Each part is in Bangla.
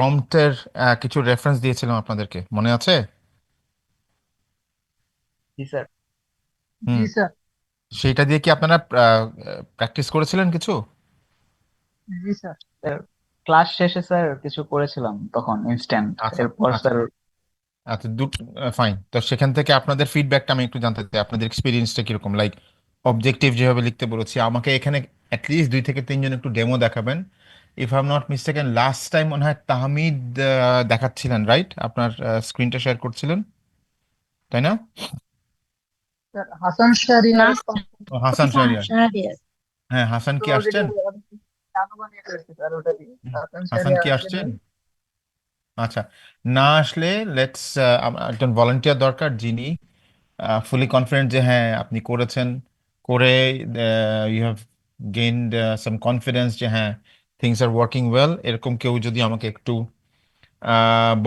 প্রম্পটের কিছু রেফারেন্স দিয়েছিলাম আপনাদেরকে, মনে আছে? জি স্যার। হুম। জি স্যার। সেইটা দিয়ে কি আপনারা প্র্যাকটিস করেছিলেন কিছু? জি স্যার। স্যার, ক্লাস শেষে স্যার কিছু করেছিলাম তখন ইনস্ট্যান্ট। আচ্ছা, এরপর আচ্ছা, স্যার। আচ্ছা, ফাইন। তো সেখান থেকে আপনাদের ফিডব্যাকটা আমি একটু জানতে চাই, আপনাদের এক্সপিরিয়েন্সটা কিরকম, লাইক অবজেক্টিভ যেভাবে লিখতে বলেছি আমাকে এখানে অ্যাটলিস্ট 2 থেকে 3 জন একটু ডেমো দেখাবেন। If I am not mistaken last time মনে হয় তাহমিদ দেখাচ্ছিলেন, রাইট? আপনার স্ক্রিনটা শেয়ার করছিলেন, তাই না? স্যার, হাসান না শাহরিয়ার ও, হাসান শাহরিয়ার। শাহরিয়ার। হ্যাঁ, হাসান কি অলরেডি আসছেন? আনুমানিক হয়েছে স্যার ওটা দিয়ে। হাসান হাসান শাহরিয়ার কি আসেনি। আসছেন? আচ্ছা, না আসলে লেটস, একজন ভলান্টিয়ার দরকার যিনি ফুলি কনফিডেন্ট যে হ্যাঁ আপনি করেছেন, করে you have gained some confidence যে হ্যাঁ থিংস আর ওয়ার্কিং ওয়েল, এরকম কেউ যদি আমাকে একটু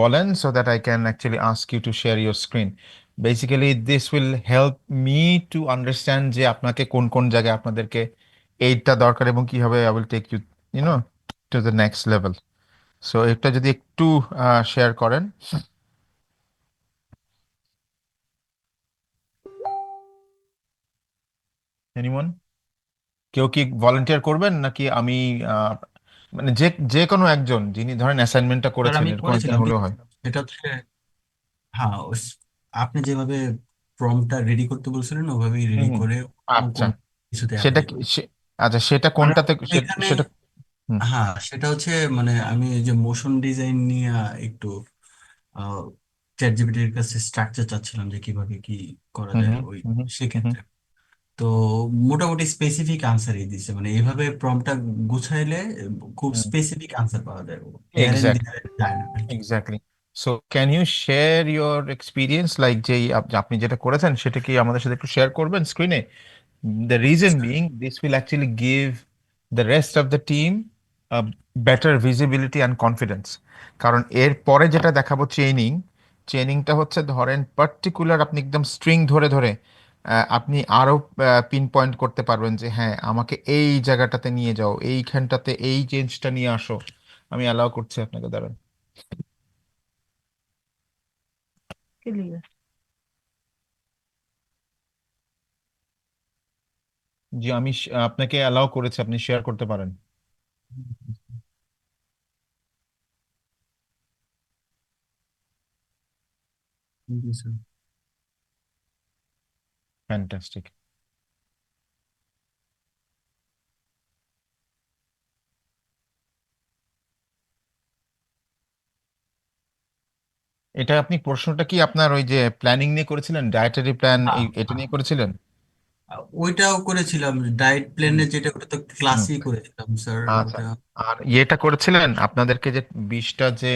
বলেন, so that I can actually ask you to share your screen. Basically this will help me to understand যে আপনাকে কোন কোন জায়গায় আপনাদেরকে এইডটা দরকার এবং কিভাবে I will take you you know to the next level. So এটা যদি একটু শেয়ার করেন। এনিওয়ান? কেউ কি ভলান্টিয়ার করবেন নাকি আমি আহ, মানে যে যে কোনো একজন যিনি ধরেন অ্যাসাইনমেন্টটা স্যার করেছেন আমি এরকম একজন করেছিলাম হলেও কিন্তু হয়। এটা হচ্ছে, হ্যাঁ আপনি যেভাবে প্রম্পটটা রেডি করতে বলছিলেন ওভাবেই হুম, রেডি হুম। করে আচ্ছা, কোন কিছুতে সেটা অ্যাপ্লাই কি করি। আচ্ছা, সেটা মানে কোনটাতে এখানে, সেটা হুম, হ্যাঁ সেটা হচ্ছে মানে আমি এই যে মোশন ডিজাইন নিয়ে একটু চ্যাট জিপিটির কাছে স্ট্রাকচার চাচ্ছিলাম যে কিভাবে কি করা হুম, যায় হুম, ওই হুম, হুম, হুম। সেক্ষেত্রে। তো মোটামুটি স্পেসিফিক আনসারই দিছে, মানে এইভাবে প্রম্পটটা গুছাইলে খুব স্পেসিফিক আনসার পাওয়া যায়, হেয়ার এন্ড এক্স্যাক্টলি, দিতে যায় না আর কি। Exactly. So can you share your experience, like যেই আপনি যেটা করেছেন সেটা কি আমাদের সাথে একটু শেয়ার করবেন স্ক্রিনে? The reason being, this will actually give the rest of the team a better visibility and confidence. কারণ এর পরে যেটা দেখাবো ট্রেনিংটা হচ্ছে ধরেন পার্টিকুলার আপনি একদম স্ট্রিং ধরে ধরে আপনি আরো পিন পয়েন্ট করতে পারবেন যে হ্যাঁ আমাকে এই জায়গাটাতে নিয়ে যাও, এইখানটাতে এই চেঞ্জটা নিয়ে আসো। আমি অ্যালাউ করছি আপনাকে, দাঁড়ান। ক্লিয়ার। জি, আমি আপনাকে অ্যালাউ করেছি, আপনি শেয়ার করতে পারেন। জি স্যার। ফ্যান্টাস্টিক। এটা আপনি প্রশ্নটা কি আপনার ওই যে প্ল্যানিং নিয়ে করেছিলেন, ডায়েটারি প্ল্যান, হ্যাঁ, এই এটা হ্যাঁ। নিয়ে করেছিলেন? ওইটাও করেছিলাম, ডায়েট হুম, প্ল্যানে যেটা, ওটা তো হুম। ক্লাসই করেছিলাম স্যার আচ্ছা, ওটা। আর ইয়েটা করেছিলেন আপনাদেরকে যে 20টা যে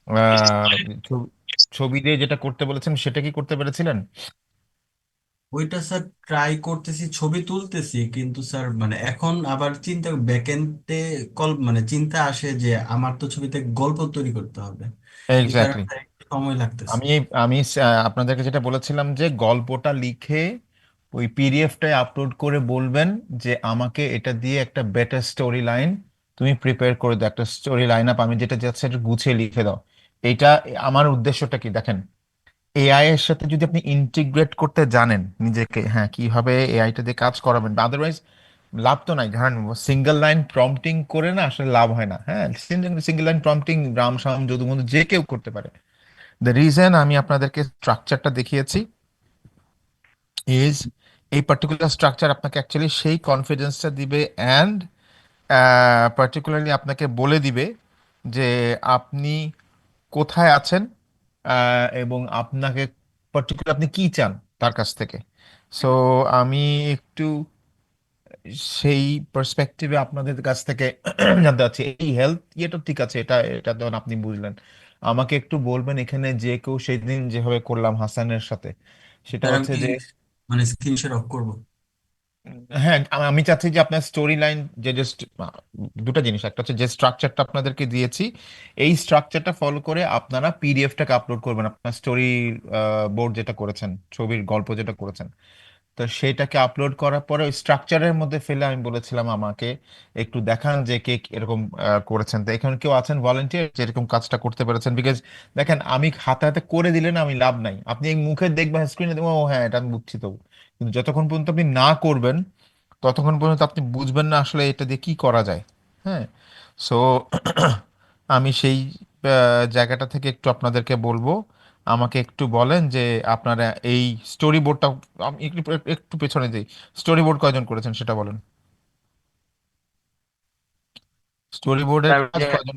আহ, ছ- ছবি দিয়ে যেটা করতে বলেছেন সেটা কি করতে পেরেছিলেন? ওইটা স্যার ট্রাই করতেছি, ছবি তুলতেছি, কিন্তু স্যার মানে এখন আবার চিন্তা ব্যাকএন্ডে মানে চিন্তা আসে যে আমার তো ছবিতে গল্প তৈরি করতে হবে। এই কারণে এক্স্যাক্টলি। স্যার একটু সময় লাগতেছে। আমি আমি আপনাদেরকে যেটা বলেছিলাম যে গল্পটা লিখে ওই পিডিএফটায় আপলোড করে বলবেন যে আমাকে এটা দিয়ে একটা বেটার স্টোরি লাইন তুমি প্রিপেয়ার করে দাও, একটা স্টোরি লাইন আপ আমি যেটা যাচ্ছে এটা গুছিয়ে লিখে দাও। এইটা আমার উদ্দেশ্যটা কি দেখেন, এআই এর সাথে যদি আপনি ইন্টিগ্রেট করতে জানেন নিজেকে, হ্যাঁ কিভাবে এআইটা দিয়ে কাজ করাবেন, আদারওয়াইজ লাভ তো নাই। ধরেন সিঙ্গেল লাইন প্রম্পটিং করে না আসলে লাভ হয় না। হ্যাঁ, সিঙ্গেল লাইন প্রম্পটিং রাম শাম যদু মধু যে কেউ করতে পারে। দ্য রিজন আমি আপনাদেরকে স্ট্রাকচারটা দেখিয়েছি ইজ এই পার্টিকুলার স্ট্রাকচার আপনাকে অ্যাকচুয়ালি সেই কনফিডেন্সটা দিবে অ্যান্ড পার্টিকুলারলি আপনাকে বলে দিবে যে আপনি কোথায় আছেন এবং আপনাকে পার্টিকুলার আপনি কি চান তার কাছ থেকে। সো আমি একটু সেই পার্সপেক্টিভে আপনাদের কাছ থেকে জানতে চাচ্ছি এই হেলথ ইয়েটা ঠিক আছে, এটা এটা ধরুন আপনি বুঝলেন, আমাকে একটু বলবেন এখানে যে কেউ সেদিন যেভাবে করলাম হাসানের সাথে, সেটা স্যার আমি হচ্ছে কি যে মানে স্ক্রিন শেয়ার অফ করবো? হ্যাঁ আমি চাচ্ছি যে আপনার স্টোরি লাইন যে জাস্ট দুটো জিনিস, একটা হচ্ছে যে স্ট্রাকচারটা আপনাদেরকে দিয়েছি এই স্ট্রাকচারটা ফলো করে আপনারা পিডিএফটাকে আপলোড করবেন, আপনার স্টোরি বোর্ড যেটা করেছেন, ছবির গল্প যেটা করেছেন তো সেইটাকে আপলোড করার পরে ওই স্ট্রাকচারের মধ্যে ফেলে আমি বলেছিলাম আমাকে একটু দেখান যে কে এরকম করেছেন। তো এখানে কেউ আছেন ভলেন্টিয়ার যে এরকম কাজটা করতে পেরেছেন? বিকজ দেখেন, আমি হাতে হাতে করে দিলে না আমি লাভ নাই, আপনি এই মুখে দেখবেন স্ক্রিনে দেখবেন ও হ্যাঁ এটা আমি বুঝছি, তো কিন্তু যতক্ষণ পর্যন্ত আপনি না করবেন ততক্ষণ পর্যন্ত আপনি বুঝবেন না আসলে এটা দিয়ে কি করা যায়। হ্যাঁ, সো আমি সেই জায়গাটা থেকে একটু আপনাদেরকে বলবো, আমাকে একটু বলেন যে আপনারা এই স্টোরি বোর্ডটা, আমি একটু একটু পেছনে যাই, স্টোরি বোর্ড কয়জন করেছেন সেটা বলেন, স্টোরি বোর্ডের স্যার কাজ কয়জন?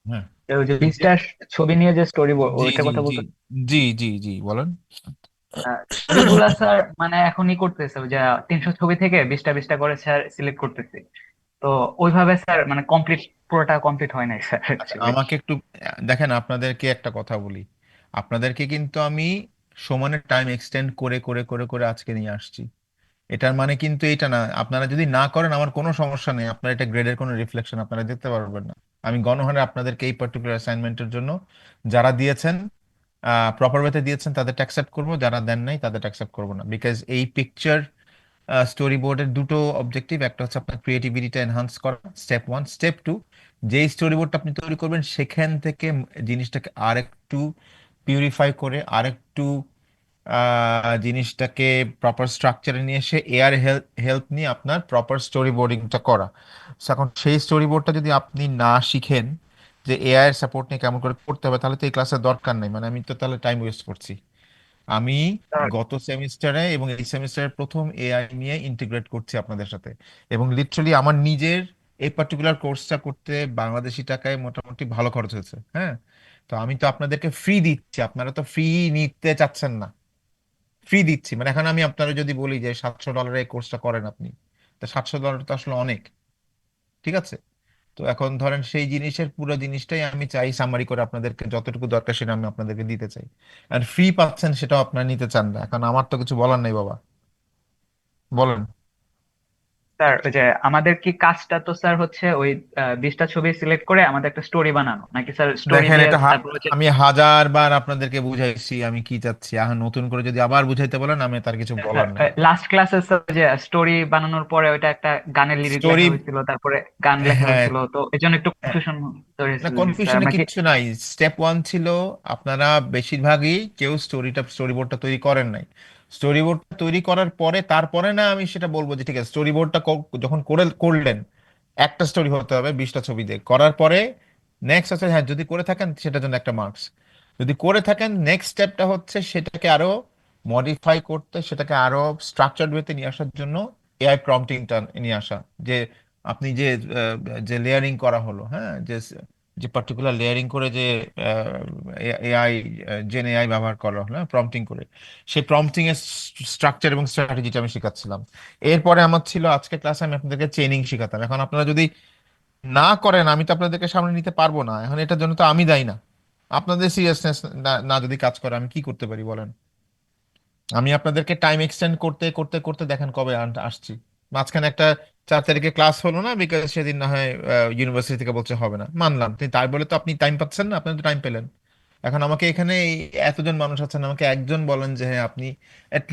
হ্যাঁ, ওই যে যে 20টা ছবি নিয়ে যে স্টোরি বোর্ড জি ওইটার জি কথা জি বলতে, জি জি জি বলেন। ছবিগুলা স্যার মানে এখনই করতেছে ওই যে 300 ছবি থেকে 20টা করে স্যার সিলেক্ট করতেছে। তো ওইভাবে স্যার মানে কমপ্লিট, পুরোটা কমপ্লিট হয় নাই স্যার আচ্ছা, অ্যাকচুয়ালি। আমাকে একটু দেখেন, আপনাদেরকে একটা কথা বলি, আপনাদেরকে কিন্তু আমি সমানে টাইম এক্সটেন্ড করে করে করে করে আজকে নিয়ে আসছি। এটার মানে কিন্তু এটা না আপনারা যদি না করেন আমার কোনো সমস্যা নেই, আপনার এটা গ্রেডের কোনো রিফ্লেকশন আপনারা দিতে পারবেন না। আমি গণহারে আপনাদেরকে এই পার্টিকুলার অ্যাসাইনমেন্টের জন্য যারা দিয়েছেন প্রপার ওয়েতে দিয়েছেন তাদেরটা অ্যাকসেপ্ট করবো, যারা দেন নাই তাদেরটা অ্যাকসেপ্ট করবো না। বিকজ এই পিকচার স্টোরি বোর্ডের দুটো অবজেক্টিভ, একটা হচ্ছে আপনার ক্রিয়েটিভিটিটা এনহান্স করা, স্টেপ ওয়ান। স্টেপ টু, যেই স্টোরি বোর্ডটা আপনি তৈরি করবেন সেখান থেকে জিনিসটাকে আরেকটু পিউরিফাই করে আরেকটু জিনিসটাকে প্রপার স্ট্রাকচারে নিয়ে এসে এআর হেল্প নিয়ে আপনার প্রপার স্টোরি বোর্ডিংটা করা। So, এখন সেই স্টোরি বোর্ডটা যদি আপনি না শিখেন যে এআই এর সাপোর্ট নিয়ে কেমন করে করতে হবে, তাহলে তো এই ক্লাসের দরকার নেই, মানে আমি তো তাহলে টাইম ওয়েস্ট করছি। আমি গত সেমিস্টারে এবং এই সেমিস্টারের প্রথম এআই নিয়ে ইন্টিগ্রেট করছি আপনাদের সাথে, এবং লিটারালি আমার নিজের এই পার্টিকুলার কোর্সটা করতে বাংলাদেশি টাকায় মোটামুটি ভালো খরচ হয়েছে। হ্যাঁ, তো আমি তো আপনাদেরকে ফ্রি দিচ্ছি, আপনারা তো ফ্রি নিতে চাচ্ছেন না। ফ্রি দিচ্ছি মানে এখন আমি আপনারা যদি বলি যে $700 এই কোর্সটা করেন আপনি, তা $700 তো আসলে অনেক, ঠিক আছে? তো এখন ধরেন সেই জিনিসের পুরো জিনিসটাই আমি চাই সামারি করে আপনাদেরকে যতটুকু দরকার সেটা আমি আপনাদেরকে দিতে চাই। আর ফ্রি পাচ্ছেন সেটাও আপনারা নিতে চান না, এখন আমার তো কিছু বলার নেই বাবা, বলেন। স্যার ওই যে আমাদের কি কাজটা তো স্যার হচ্ছে ওই 20টা ছবি সিলেক্ট করে আমাদের একটা স্টোরি বানানো নাকি স্যার? স্টোরি দেখেন, দিয়ে এটা তারপর হচ্ছে আমি 1000 বার আপনাদেরকে বুঝাইছি আমি কি চাচ্ছি, এখন নতুন করে যদি আবার বুঝাইতে বলেন আমি তার কিছু বলার নাই। লাস্ট ক্লাসে স্যার যে স্টোরি বানানোর পরে ওইটা একটা গানের লিরিক স্টোরি, লেখা হয়েছিল, তারপরে গান লেখা হ্যাঁ, হয়েছিল, তো এই জন্য একটু কনফিউশন তৈরি না হয়েছিল যে স্যার কনফিউশনে আমরা কি। কিচ্ছু নাই। স্টেপ ওয়ান ছিল আপনারা বেশিরভাগই কেউ স্টোরি বোর্ডটা তৈরি করেন নাই। স্টোরি বোর্ডটা তৈরি করার পরে তারপরে না আমি সেটা বলবো যে ঠিক আছে স্টোরি বোর্ডটা যখন করলেন একটা স্টোরি হতে হবে 20টা ছবি দিয়ে করার পরে নেক্সট আছে, হ্যাঁ যদি করে থাকেন সেটার জন্য একটা মার্কস। যদি করে থাকেন নেক্সট স্টেপটা হচ্ছে সেটাকে আরো মডিফাই করতে, সেটাকে আরো স্ট্রাকচার্ড ওয়েতে নিয়ে আসার জন্য এআই প্রম্পটিংটা নিয়ে আসা। যে আপনি যে যে লেয়ারিং করা হলো, হ্যাঁ, যে যে পার্টিকুলার লেয়ারিং করে যে এআই, জেন এআই ব্যবহার করা হলো প্রম্পটিং করে, সেই প্রম্পটিং এর স্ট্রাকচার এবং স্ট্র্যাটেজিটা আমি শেখাচ্ছিলাম। এরপরে আমার ছিল আজকে ক্লাসে আমি আপনাদেরকে চেইনিং শেখাতাম। এখন আপনারা যদি না করেন আমি তো আপনাদেরকে সামনে নিতে পারবো না, এখন এটার জন্য তো আমি দায়ী না। আপনাদের সিরিয়াসনেস না না যদি কাজ করে আমি কি করতে পারি বলেন? আমি আপনাদেরকে টাইম এক্সটেন্ড করতে করতে করতে দেখেন কবে আসছি। মাঝখানে একটা 4 তারিখে ক্লাস হলো না বিকজ সেদিন না হয় ইউনিভার্সিটি থেকে বলছে হবে না, মানলাম, কিন্তু তাই বলে তো আপনি টাইম পাচ্ছেন না, আপনি তো টাইম পেলেন। এখন আমাকে এখানে এতজন মানুষ আছেন, আমাকে একজন বলেন যে হ্যাঁ আপনি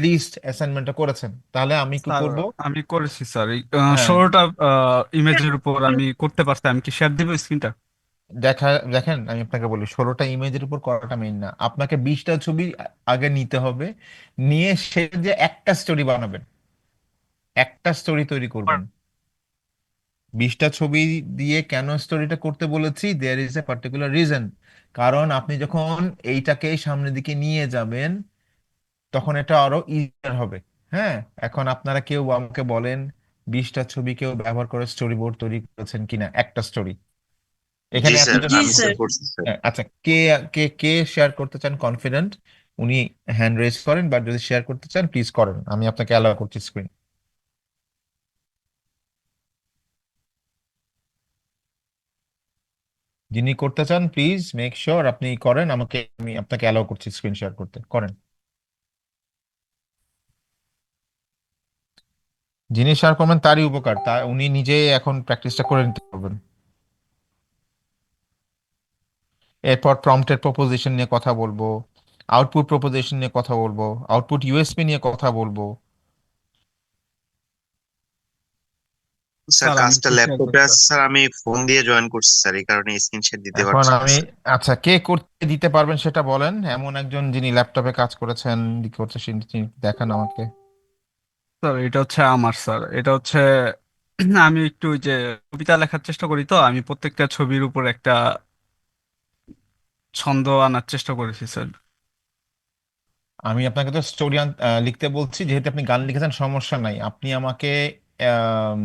লিস্ট অ্যাসাইনমেন্টটা করেছেন, তাহলে আমি কি স্যার করব? আমি করেছি স্যার এই হ্যাঁ, 16টা ইমেজের উপর আমি করতে পারছি। আমি কি শেয়ার দিব স্ক্রিনটা? দেখেন আমি আপনাকে বলি 16টা ইমেজের উপর করাটা মেইন না, আপনাকে 20টা ছবি আগে নিতে হবে, নিয়ে সে যে একটা স্টোরি বানাবেন, একটা স্টোরি তৈরি করবেন। 20টা ছবি দিয়ে কেন স্টোরিটা করতে বলেছি, there is a particular reason. কারণ আপনি যখন এইটাকে সামনের দিকে নিয়ে যাবেন তখন এটা আরো ইজিয়ার হবে। হ্যাঁ, এখন আপনারা কেউ আমাকে বলেন 20টা ছবি কেউ ব্যবহার করে স্টোরি বোর্ড তৈরি করেছেন কিনা, একটা স্টোরি জি এখানে স্যার, এতজন জি আমি আছেন। Sir sir. করছি স্যার। আচ্ছা, কে কে কে শেয়ার করতে চান কনফিডেন্ট, উনি হ্যান্ড রেজ করেন, বা যদি শেয়ার করতে চান প্লিজ করেন, আমি আপনাকে অ্যালাউ করছি স্ক্রিন। যিনি করতে চান প্লিজ মেক শিওর আপনি করেন, আমাকে আমি আপনাকে অ্যালাউ করছি স্ক্রিন শেয়ার করতে, করেন। যিনি শেয়ার করবেন তারই উপকার, তা উনি নিজে এখন প্র্যাকটিসটা করে নিতে পারবেন। এরপর প্রম্পটের প্রপোজিশন নিয়ে কথা বলবো, আউটপুট প্রপোজিশন নিয়ে কথা বলবো, আউটপুট ইউএসপি নিয়ে কথা বলবো, স্যার স্যার আমি কাজটা একটু শেয়ার করি ল্যাপটপে আছে স্যার। স্যার, আমি ফোন দিয়ে জয়েন করছি স্যার, এই কারণে স্ক্রিন শেয়ার দিতে এখন পারছি না আমি, স্যার। আচ্ছা, কে করতে দিতে পারবেন সেটা বলেন, এমন একজন যিনি ল্যাপটপে কাজ করেছেন করছে তিনি দেখান আমাকে। স্যার এটা হচ্ছে আমার স্যার, এটা হচ্ছে আমি একটু ওই যে কবিতা লেখার চেষ্টা করি, তো আমি প্রত্যেকটা ছবির উপর একটা ছন্দ আনার চেষ্টা করেছি স্যার। আমি আপনাকে তো স্টোরি লিখতে বলছি, যেহেতু আপনি গান লিখেছেন সমস্যা নাই, আপনি আমাকে আম,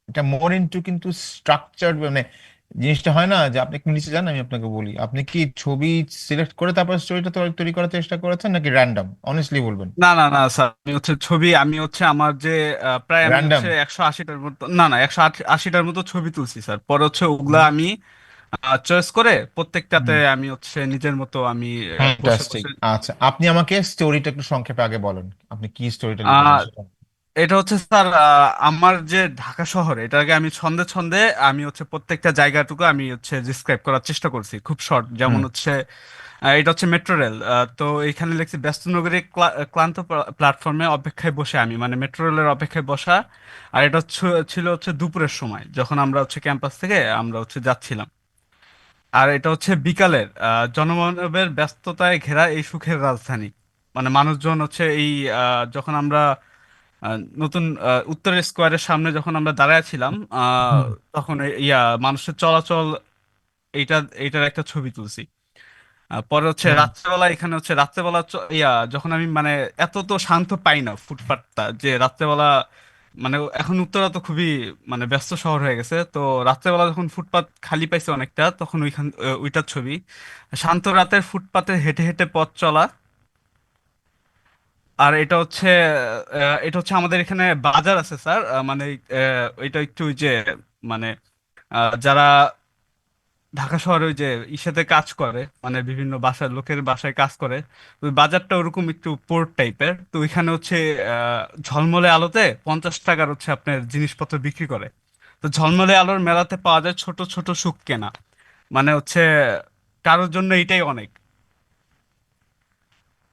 এটা মোর ইনটু কিন্তু স্ট্রাকচার, মানে জিনিসটা হয় না যে আপনি একটু নিচে যান, আমি আপনাকে বলি, আপনি কি ছবি সিলেক্ট করে তারপর স্টোরিটা তৈরি করার চেষ্টা করেছেন নাকি র্যান্ডম? অনেস্টলি বলবেন। না না না স্যার, আমি হচ্ছে ছবি, আমি হচ্ছে আমার যে প্রায় আমি র্যান্ডম। হচ্ছে 180টার মতো, না না 180টার মতো ছবি তুলছি স্যার। পরে হচ্ছে ওগুলা আমি চয়েস করে প্রত্যেকটাতে আমি হচ্ছে নিজের মতো আমি বসে ফ্যান্টাস্টিক। বসে আচ্ছা, আপনি আমাকে স্টোরিটা একটু সংক্ষেপে আগে বলেন, আপনি কি স্টোরিটা লিখেছেন আহ, সেটা। এটা হচ্ছে স্যার আমার যে ঢাকা শহর, এটাকে আমি ছন্দে ছন্দে আমি হচ্ছে প্রত্যেকটা জায়গাটুকু আমি হচ্ছে ডিসক্রাইব করার চেষ্টা করছি খুব শর্ট। যেমন হুম। হচ্ছে এটা হচ্ছে মেট্রো রেল। তো এখানে লিখছি ব্যস্ত নগরী ক্লান্ত প্ল্যাটফর্মে অপেক্ষায় বসে আমি, মানে মেট্রো রেলের অপেক্ষায় বসা। আর এটা ছিল হচ্ছে দুপুরের সময়, যখন আমরা হচ্ছে ক্যাম্পাস থেকে আমরা হচ্ছে যাচ্ছিলাম। আর এটা হচ্ছে বিকালের জনমানবের ব্যস্ততায় ঘেরা এই সুখের রাজধানী, মানে মানুষজন হচ্ছে এই যখন আমরা নতুন উত্তরের স্কোয়ারের সামনে যখন আমরা দাঁড়ায় ছিলাম, হুম। তখন মানুষের চলাচল, এইটা এইটার একটা ছবি তুলছি। পরে হচ্ছে হুম। রাত্রেবেলা, এখানে হচ্ছে রাত্রেবেলা যখন আমি মানে এত তো শান্ত পাই না ফুটপাতটা, যে রাত্রেবেলা মানে এখন উত্তরা তো খুবই মানে ব্যস্ত শহর হয়ে গেছে, তো রাত্রেবেলা যখন ফুটপাত খালি পাইছে অনেকটা, তখন ওইটার ছবি। শান্ত রাতের ফুটপাতে হেঁটে হেঁটে পথ চলা। আর এটা হচ্ছে আমাদের এখানে বাজার আছে স্যার, মানে এটা একটু ওই যে মানে যারা ঢাকা শহরে ওই যে ইসেতে কাজ করে, মানে বিভিন্ন বাসার লোকের বাসায় কাজ করে, তো ওই বাজারটা ওরকম একটু পোর্ট টাইপের। তো ওইখানে হচ্ছে ঝলমলে আলোতে 50 টাকার হচ্ছে আপনার জিনিসপত্র বিক্রি করে। তো ঝলমলে আলোর মেলাতে পাওয়া যায় ছোট ছোট সুখ কেনা, মানে হচ্ছে কারোর জন্য এইটাই অনেক।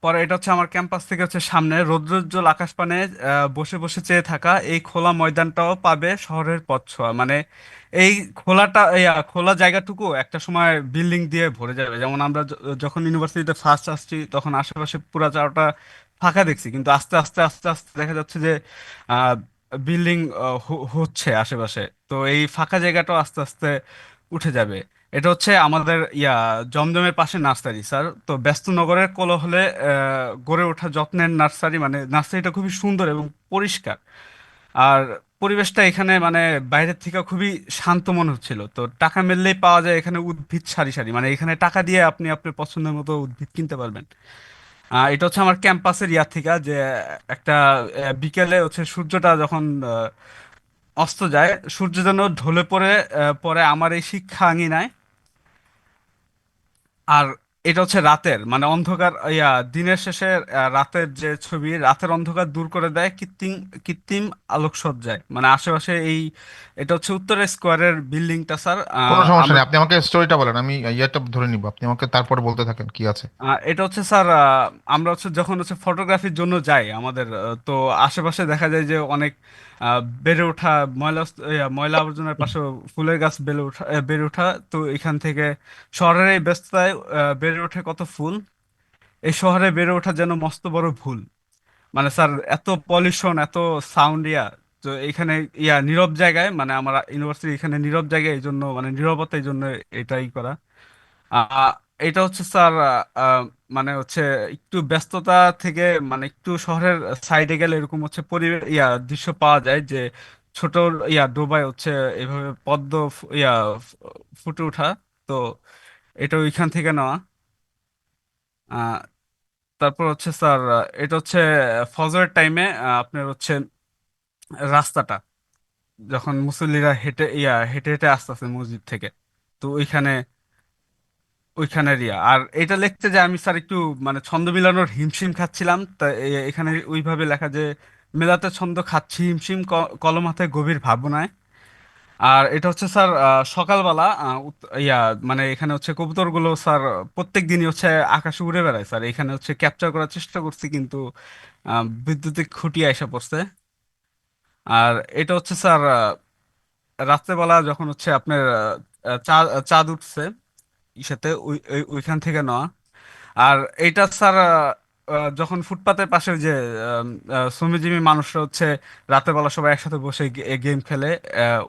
পরে এটা হচ্ছে আমার ক্যাম্পাস থেকে হচ্ছে সামনে রৌদ্রোজ্জ্বল আকাশ পানে বসে বসে চেয়ে থাকা এই খোলা ময়দানটাও পাবে শহরের পথ ছোঁয়া, মানে এই খোলা জায়গাটুকু একটা সময় বিল্ডিং দিয়ে ভরে যাবে। যেমন আমরা যখন ইউনিভার্সিটিতে ফার্স্ট আসছি, তখন আশেপাশে পুরা চারটা ফাঁকা দেখছি, কিন্তু আস্তে আস্তে আস্তে আস্তে দেখা যাচ্ছে যে বিল্ডিং হচ্ছে আশেপাশে। তো এই ফাঁকা জায়গাটাও আস্তে আস্তে উঠে যাবে। এটা হচ্ছে আমাদের জমজমের পাশে নার্সারি স্যার। তো ব্যস্ত নগরের কোলাহলে গড়ে ওঠা যত্নের নার্সারি, মানে নার্সারিটা খুবই সুন্দর এবং পরিষ্কার। আর পরিবেশটা এখানে মানে বাইরের থেকে খুবই শান্ত মনে হচ্ছিল। তো টাকা মেললেই পাওয়া যায় এখানে উদ্ভিদ সারি সারি, মানে এখানে টাকা দিয়ে আপনি আপনার পছন্দের মতো উদ্ভিদ কিনতে পারবেন। এটা হচ্ছে আমার ক্যাম্পাসের থেকে যে একটা বিকেলে হচ্ছে সূর্যটা যখন অস্ত যায়, সূর্য যেন ঢলে পড়ে পড়ে আমার এই শিক্ষা আঙিনায়। আর এটা হচ্ছে রাতের মানে অন্ধকার, দিনের শেষে রাতের যে ছবি, রাতের অন্ধকার দূর করে দেয় কৃত্রিম কৃত্রিম আলোকসজ্জায়, মানে আশেপাশে এই এটা হচ্ছে উত্তরের স্কোয়ারের বিল্ডিংটা স্যার। কোনো সমস্যা আমরা নেই, আপনি আমাকে স্টোরিটা বলেন, আমি ইয়েটা ধরে নিব, আপনি আমাকে তারপরে বলতে থাকেন কি আছে। এটা হচ্ছে স্যার, আমরা হচ্ছে যখন হচ্ছে ফটোগ্রাফির জন্য যাই আমাদের, তো আশেপাশে দেখা যায় যে অনেক বেড়ে ওঠা ময়লা আবর্জনার পাশে ফুলের গাছ বেড়ে ওঠা। তো এখান থেকে শহরের এই ব্যস্ততায় বেড়ে ওঠে কত ফুল, এই শহরে বেড়ে ওঠা যেন মস্ত বড় ভুল। মানে স্যার এত পলিউশন, এত সাউন্ড, তো এখানে নীরব জায়গায়, মানে আমার ইউনিভার্সিটি এখানে নীরব জায়গায়, এই জন্য মানে নীরবতা, এই জন্য এটাই করা। আহ, এটা হচ্ছে স্যার মানে হচ্ছে একটু ব্যস্ততা থেকে মানে একটু শহরের সাইডে গেলে এরকম হচ্ছে পরিবেশ দৃশ্য পাওয়া যায়, যে ছোট ডোবায় হচ্ছে এভাবে পদ্ম ফুটে ওঠা। তো এটা ওইখান থেকে নেওয়া। আহ, তারপর হচ্ছে স্যার এটা হচ্ছে ফজরের টাইমে আপনার হচ্ছে রাস্তাটা, যখন মুসল্লিরা হেঁটে হেঁটে আসতেছে মসজিদ থেকে, তো ওইখানের আর এটা লিখতে যে আমি স্যার একটু মানে ছন্দ মিলানোর হিমশিম খাচ্ছিলাম। তা এখানে ওইভাবে লেখা যে মেলাতে ছন্দ খাচ্ছি হিমশিম, কলম হাতে গভীর ভাবনায়। আর এটা হচ্ছে স্যার সকালবেলা মানে এখানে হচ্ছে কবুতরগুলো স্যার প্রত্যেক দিনই হচ্ছে আকাশে উড়ে বেড়ায় স্যার, এখানে হচ্ছে ক্যাপচার করার চেষ্টা করছি, কিন্তু বৈদ্যুতিক খুঁটি এসে পড়ছে। আর এটা হচ্ছে স্যার রাত্রেবেলা যখন হচ্ছে আপনার চাঁদ উঠছে ইসাতে ওইখান থেকে নেওয়া। আর এইটা স্যার যখন ফুটপাতের পাশে ওই যে শ্রমজীবী মানুষরা হচ্ছে রাতের বেলা সবাই একসাথে বসে গেম খেলে,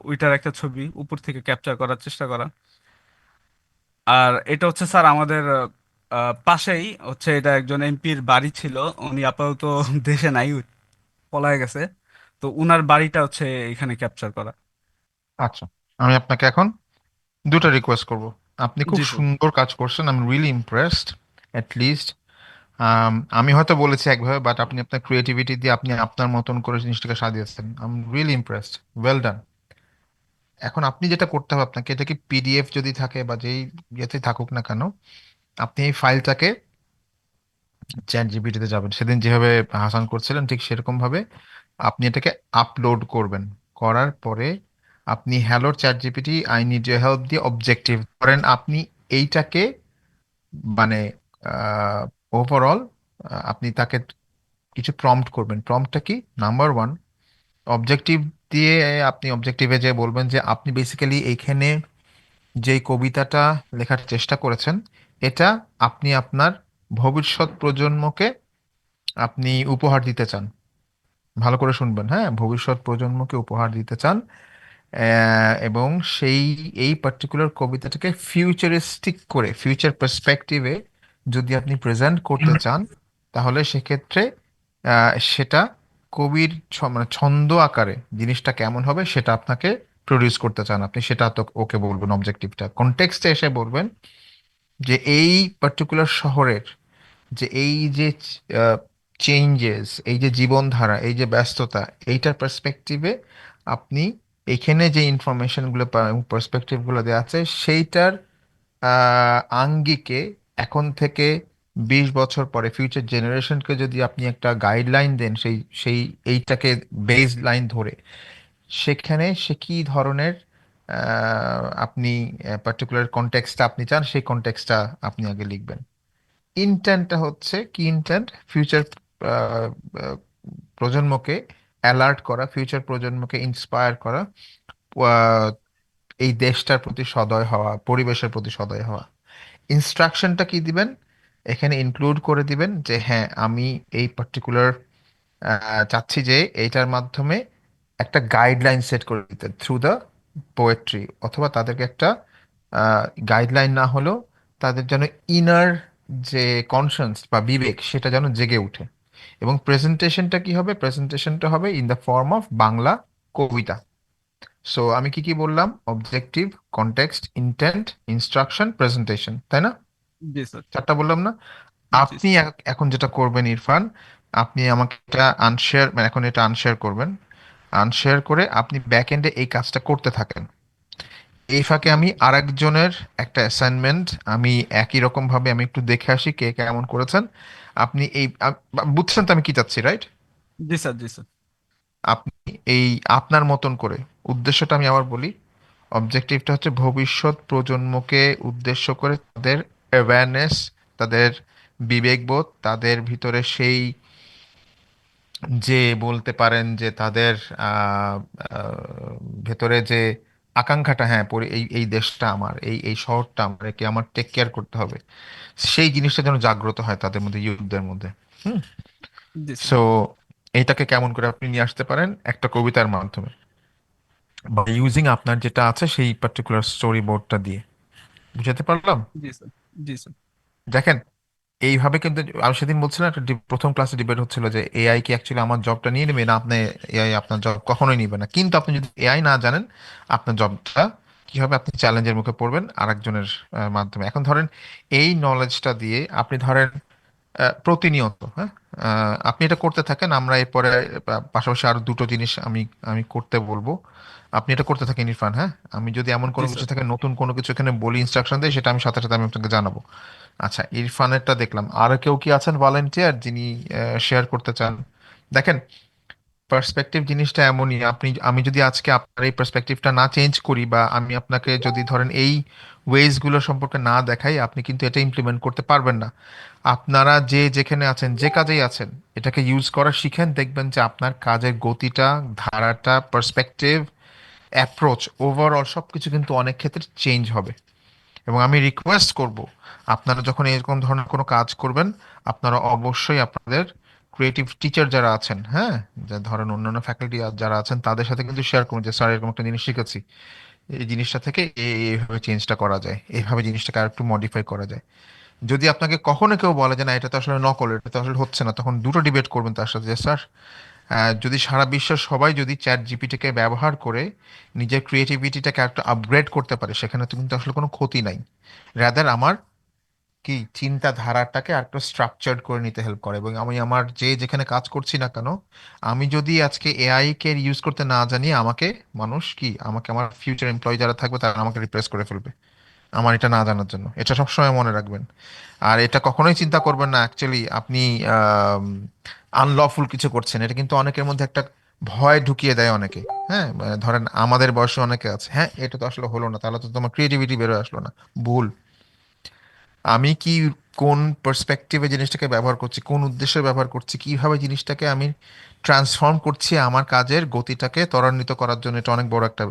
ওইটার একটা ছবি উপর থেকে ক্যাপচার করার চেষ্টা করা। আর এটা হচ্ছে স্যার আমাদের পাশেই হচ্ছে, এটা একজন এমপির বাড়ি ছিল, উনি আপাতত দেশে নাই, পলায় গেছে। তো উনার বাড়িটা হচ্ছে এখানে ক্যাপচার করা। আচ্ছা, আমি আপনাকে এখন দুটো রিকোয়েস্ট করব। আপনি খুব জি স্যার। সুন্দর কাজ করছেন, I am really impressed. At least আমি হয়তো বলেছি একভাবে, বাট আপনি আপনার ক্রিয়েটিভিটি দিয়ে আপনি আপনার মতন করে জিনিসটাকে সাজিয়েছেন। I am really impressed, well done. এখন আপনি যেটা করতে হবে আপনাকে, এটা কি পিডিএফ যদি থাকে বা যেই ইয়েতে থাকুক না কেন, আপনি এই ফাইলটাকে চ্যাট জিপিটিতে যাবেন, সেদিন যেভাবে হাসান করছিলেন ঠিক সেরকম ভাবে আপনি এটাকে আপলোড করবেন। করার পরে আপনি hello chat GPT, I need your help দিয়ে অবজেক্টিভ করেন আপনি এইটাকে, মানে ওভারঅল আপনি তাকে কিছু প্রম্পট করবেন। প্রম্পটটা কি? নাম্বার ওয়ান, অবজেক্টিভ দিয়ে আপনি অবজেক্টিভে যে বলবেন যে আপনি বেসিক্যালি এইখানে যেই কবিতাটা লেখার চেষ্টা করেছেন, এটা আপনি আপনার ভবিষ্যৎ প্রজন্মকে আপনি উপহার দিতে চান। ভালো করে শুনবেন, হ্যাঁ, ভবিষ্যৎ প্রজন্মকে উপহার দিতে চান। এবং সেই এই পার্টিকুলার কবিতাটাকে ফিউচারিস্টিক করে, ফিউচার পার্সপেক্টিভে যদি আপনি প্রেজেন্ট করতে চান, তাহলে সেক্ষেত্রে সেটা কবির মানে ছন্দ আকারে জিনিসটা কেমন হবে সেটা আপনাকে প্রডিউস করতে চান আপনি, সেটা তো ওকে বলবেন। অবজেক্টিভটা কনটেক্সটে এসে বলবেন যে এই পার্টিকুলার শহরের যে এই যে চেঞ্জেস, এই যে জীবনধারা, এই যে ব্যস্ততা, এইটার পার্সপেক্টিভে আপনি এখানে যে ইনফরমেশনগুলো এবং পার্সপেক্টিভগুলো দেওয়া আছে সেইটার আঙ্গিকে এখন থেকে 20 বছর পরে ফিউচার জেনারেশনকে যদি আপনি একটা গাইডলাইন দেন, সেই সেই এইটাকে বেস লাইন ধরে, সেখানে সে কি ধরনের আপনি পার্টিকুলার কনটেক্সটটা আপনি চান, সেই কনটেক্সটটা আপনি আগে লিখবেন। ইন্টেন্টটা হচ্ছে কি? ইন্টেন্ট ফিউচার প্রজন্মকে অ্যালার্ট করা, ফিউচার প্রজন্মকে ইন্সপায়ার করা, আহ, এই দেশটার প্রতি সদয় হওয়া, পরিবেশের প্রতি সদয় হওয়া। ইনস্ট্রাকশনটা কি দিবেন? এখানে ইনক্লুড করে দিবেন যে হ্যাঁ, আমি এই পার্টিকুলার চাচ্ছি যে এইটার মাধ্যমে একটা গাইডলাইন সেট করে দিতে থ্রু দ্য পোয়েট্রি, অথবা তাদেরকে একটা গাইডলাইন না হলেও তাদের যেন ইনার যে কনসার্নস বা বিবেক সেটা যেন জেগে ওঠে। এবং প্রেজেন্টেশনটা কি হবে? প্রেজেন্টেশনটা হবে in the form of Bangla কবিতা। সো আমি কি কি বললাম? Objective, context, intent, instruction, presentation, তাই না? জি স্যার। চারটা বললাম না? জি আপনি এখন যেটা করবেন ইরফান, আপনি আমাকে এটা আনশেয়ার, মানে এখন এটা আনশেয়ার করবেন। আনশেয়ার করে আপনি ব্যাক এন্ডে এই কাজটা করতে থাকেন। এই ফাঁকে আমি আরেকজনের একটা অ্যাসাইনমেন্ট আমি একই রকম ভাবে আমি একটু দেখে আসি কে কেমন করেছেন। আপনি এই বুঝছেন তো আমি কি চাচ্ছি, রাইট? জি স্যার। জি স্যার। আপনি এই আপনার মতন করে, উদ্দেশ্যটা আমি আবার বলি, অবজেক্টিভটা হচ্ছে ভবিষ্যৎ প্রজন্মকে উদ্দেশ্য করে তাদের অ্যাওয়ারনেস, তাদের বিবেকবোধ, তাদের ভিতরে সেই যে বলতে পারেন যে তাদের আহ, আহ, ভেতরে যে আকাঙ্ক্ষাটা, হ্যাঁ, এই এই দেশটা আমার, এই এই শহরটা আমার, একে আমার টেক কেয়ার করতে হবে, সেই জিনিসটা যেন জাগ্রত হয় তাদের মধ্যে, ইউথদের মধ্যে। হুম। জি স্যার। সো এইটাকে কেমন করে আপনি নিয়ে আসতে পারেন একটা কবিতার মাধ্যমে, বা ইউজিং আপনার যেটা আছে সেই পার্টিকুলার স্টোরি বোর্ডটা দিয়ে। বুঝাতে পারলাম? জি স্যার। জি স্যার। দেখেন, এইভাবে কিন্তু আমি সেদিন বলছিলাম, একটা প্রথম ক্লাসে ডিবেট হচ্ছিল যে এআই কি অ্যাকচুয়ালি আমার জবটা নিয়ে নেবে না, আপনি এআই আপনার জব কখনোই নিবে না। কিন্তু আপনি যদি এআই না জানেন, আপনার জবটা কি হবে? আপনি চ্যালেঞ্জের মুখে পড়বেন আরেকজনের মাধ্যমে। এখন ধরেন এই নলেজটা দিয়ে আপনি ধরেন প্রতিনিয়ত, হ্যাঁ, আপনি এটা করতে থাকেন। আমরা এরপরে পাশাপাশি আরো দুটো জিনিস আমি আমি করতে বলবো, আপনি এটা করতে থাকেন ইরফান, হ্যাঁ। আমি যদি এমন জি কোনো কিছু স্যার। থাকে, নতুন কোনো কিছু এখানে বলি, ইনস্ট্রাকশন দেয়, সেটা আমি সাথে সাথে আমি আপনাকে জানাবো। আচ্ছা, ইরফানেরটা দেখলাম। আর কেউ কি আছেন ভলান্টিয়ার যিনি শেয়ার করতে চান? দেখেন, পার্সপেক্টিভ জিনিসটা এমনই, আমি যদি আজকে আপনার এই পার্সপেক্টিভটা না চেঞ্জ করি, বা আমি আপনাকে যদি ধরেন এই ওয়েজ গুলো সম্পর্কে না দেখাই, আপনি কিন্তু এটা ইমপ্লিমেন্ট করতে পারবেন না। আপনারা যে যেখানে আছেন, যে কাজেই আছেন, এটাকে ইউজ করা শিখেন, দেখবেন যে আপনার কাজের গতিটা, ধারাটা, পার্সপেক্টিভ, অ্যাপ্রোচ, ওভারঅল সবকিছু কিন্তু অনেক ক্ষেত্রে চেঞ্জ হবে। এবং আমি রিকোয়েস্ট করব, আপনারা যখন এরকম ধরনের কোনো কাজ করবেন, আপনারা অবশ্যই আপনাদের ক্রিয়েটিভ টিচার যারা আছেন, হ্যাঁ, যা ধরেন অন্যান্য ফ্যাকাল্টি যারা আছেন, তাদের সাথে কিন্তু শেয়ার করুন যে স্যার এরকম একটা জিনিস শিখেছি, এই জিনিসটা থেকে এইভাবে চেঞ্জটা করা যায়, এইভাবে জিনিসটাকে আর একটু মডিফাই করা যায়। যদি আপনাকে কখনো কেউ বলে যে না এটা তো আসলে নকল, এটা তো আসলে হচ্ছে না, তখন দুটো ডিবেট করবেন তার সাথে, যে স্যার যদি সারা বিশ্বের সবাই যদি চ্যাট জিপিটিকে ব্যবহার করে নিজের ক্রিয়েটিভিটিটাকে একটু আপগ্রেড করতে পারে, সেখানে তো কিন্তু আসলে কোনো ক্ষতি নাই। রাদার আমার কি চিন্তাধারাটাকে আর একটু স্ট্রাকচার্ড করে নিতে হেল্প করে। এবং আমি আমার যে যেখানে কাজ করছি না কেন, আমি যদি আজকে এআই কে ইউজ করতে না জানি, আমাকে মানুষ কি, আমাকে আমার ফিউচার এমপ্লয়ি যারা থাকবে তারা আমাকে রিপ্লেস করে ফেলবে, আমার এটা না জানার জন্য। এটা সবসময় মনে রাখবেন। আর এটা কখনোই চিন্তা করবেন না অ্যাকচুয়ালি আপনি আনলফুল কিছু করছেন। এটা কিন্তু অনেকের মধ্যে একটা ভয় ঢুকিয়ে দেয় অনেকে। হ্যাঁ, মানে ধরেন আমাদের বয়সে অনেকে আছে, হ্যাঁ এটা তো আসলে হলো না, তাহলে তো তোমার ক্রিয়েটিভিটি বেরোয় আসলো না। ভুল। আমি কি, কোন পার্সপেক্টিভে জিনিসটাকে ব্যবহার করছি, কোন উদ্দেশ্যে ব্যবহার করছি, কিভাবে জিনিসটাকে আমি ট্রান্সফর্ম করছি আমার কাজের গতিটাকে ত্বরান্বিত করার জন্য, এটা অনেক বড় একটা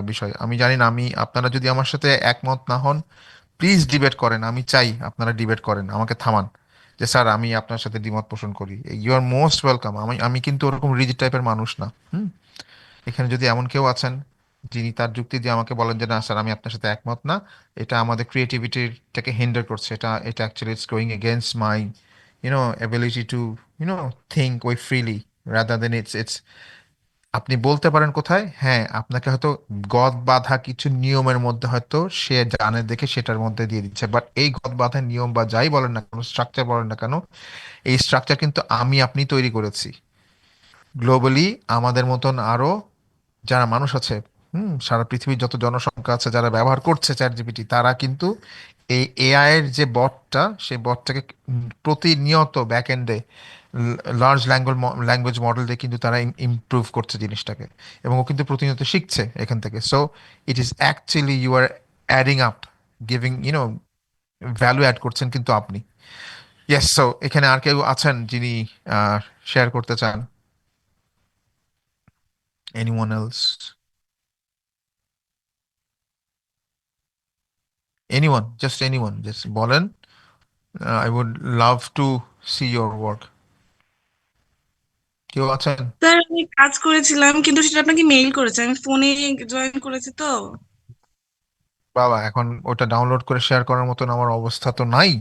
বিষয়। আমি জানি না, আপনারা যদি আমার সাথে একমত না হন, প্লিজ ডিবেট করেন, আমি চাই আপনারা ডিবেট করেন, আমাকে থামান যে স্যার আমি আপনার সাথে দ্বিমত পোষণ করি, ইউ আর মোস্ট ওয়েলকাম। আমি আমি কিন্তু ওরকম রিজিড টাইপের মানুষ না। হুম। এখানে যদি এমন কেউ আছেন যিনি তার যুক্তি দিয়ে আমাকে বলেন যে না স্যার আমি আপনার সাথে একমত না, এটা আমাদের ক্রিয়েটিভিটিটাকে হিন্ডার করছে, এটা এটা actually it's going against my ability to think ওই ফ্রিলি, রাদার দেন ইটস আপনি বলতে পারেন কোথায়, হ্যাঁ আপনাকে হয়তো গদ বাঁধা কিছু নিয়মের মধ্যে হয়তো সে জানে দেখে সেটার মধ্যে দিয়ে দিচ্ছে, বাট এই গদ বাঁধা নিয়ম বা যাই বলেন না কেন, স্ট্রাকচার বলেন না কেন, এই স্ট্রাকচার কিন্তু আমি আপনি তৈরি করেছি। গ্লোবালি আমাদের মতন আরো যারা মানুষ আছে, সারা পৃথিবীর যত জনসংখ্যা আছে যারা ব্যবহার করছে চ্যাট জিপিটি, তারা কিন্তু এই এআই এর যে বটটা, সেই বটটাকে প্রতিনিয়ত ব্যাক এন্ডে লার্জ ল্যাঙ্গুয়েজ মডেল দিয়ে কিন্তু তারা ইমপ্রুভ করছে জিনিসটাকে, এবং ও কিন্তু প্রতিনিয়ত শিখছে এখান থেকে। So it is actually you are adding up, giving value add করছেন কিন্তু আপনি। ইয়েস। সো এখানে আর কেউ আছেন যিনি শেয়ার করতে চান? Anyone else? Anyone, just anyone, just বলেন। I would love to see your work. কেউ আছেন? স্যার আমি কাজ করেছিলাম কিন্তু সেটা আপনাকে মেইল করেছি, আমি ফোনে জয়েন করেছি তো। বাবা, এখন ওটা ডাউনলোড করে শেয়ার করার মতন আমার অবস্থা তো নাই।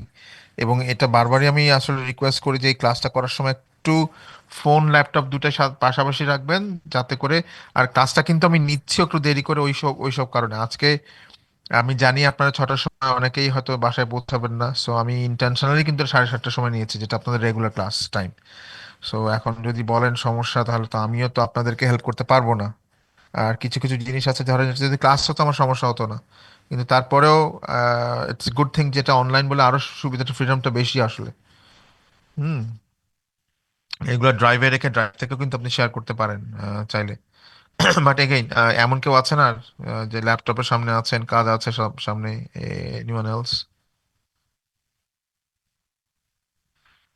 এবং এটা বারবারই আমি আসলে রিকোয়েস্ট করি যে এই ক্লাসটা করার সময় একটু ফোন ল্যাপটপ দুটাই পাশাপাশি রাখবেন, যাতে করে, আর ক্লাসটা কিন্তু আমি নিচ্ছি একটু দেরি করে ওইসব কারণে। আজকে আমি জানি আপনারা 6টার সময় অনেকেই হয়তো বাসায় পৌঁছাবেন না, সো আমি ইন্টেনশনালি কিন্তু 7:30টার সময় নিয়েছি, যেটা আপনাদের রেগুলার ক্লাস টাইম। সো এখন যদি বলেন সমস্যা, তাহলে তো আমিও তো আপনাদেরকে হেল্প করতে পারবো না। আর কিছু কিছু জিনিস আছে, ধরেন যদি ক্লাস হতো আমার সমস্যা হতো না, কিন্তু তারপরেও ইটস গুড থিং যেটা অনলাইন বলে আরো সুবিধাটা, ফ্রিডমটা বেশি আসলে। হুম। এগুলো ড্রাইভে রেখে ড্রাইভ থেকেও কিন্তু আপনি শেয়ার করতে পারেন চাইলে। বাট এগেইন, এমন কেউ আছেন আর যে ল্যাপটপের সামনে আছেন, কাজ আছে সব সামনে? Anyone else?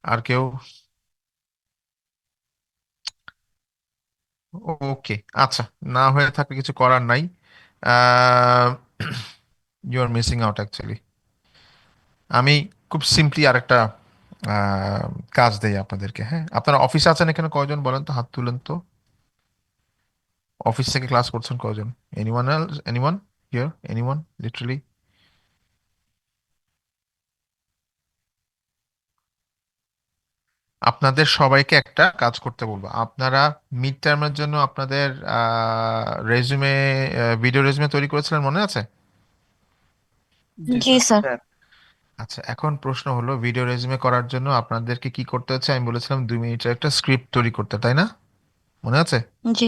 আর কেউ? ওকে, আচ্ছা। না হয়ে থাকলে কিছু করার নাই। You are missing out actually. আমি খুব সিম্পলি আরেকটা আহ, কাজ দেই আপনাদেরকে। হ্যাঁ, আপনারা অফিসে আছেন এখানে কয়জন বলেন তো, হাত তুলেন তো। অফিস থেকে ক্লাস করছেন কয়জন? Anyone else? Anyone here? Anyone literally? আপনাদের সবাইকে একটা কাজ করতে বলবো। আপনারা মিড টার্মের জন্য আপনাদের রেজুমে, ভিডিও রেজুমে তৈরি করেছিলেন, মনে আছে? জি জি স্যার। স্যার। স্যার আচ্ছা, এখন প্রশ্ন হলো, ভিডিও রেজুমে করার জন্য আপনাদেরকে কি করতে হচ্ছে? আমি বলেছিলাম 2 মিনিটের একটা স্ক্রিপ্ট তৈরি করতে, তাই না? মনে আছে? জি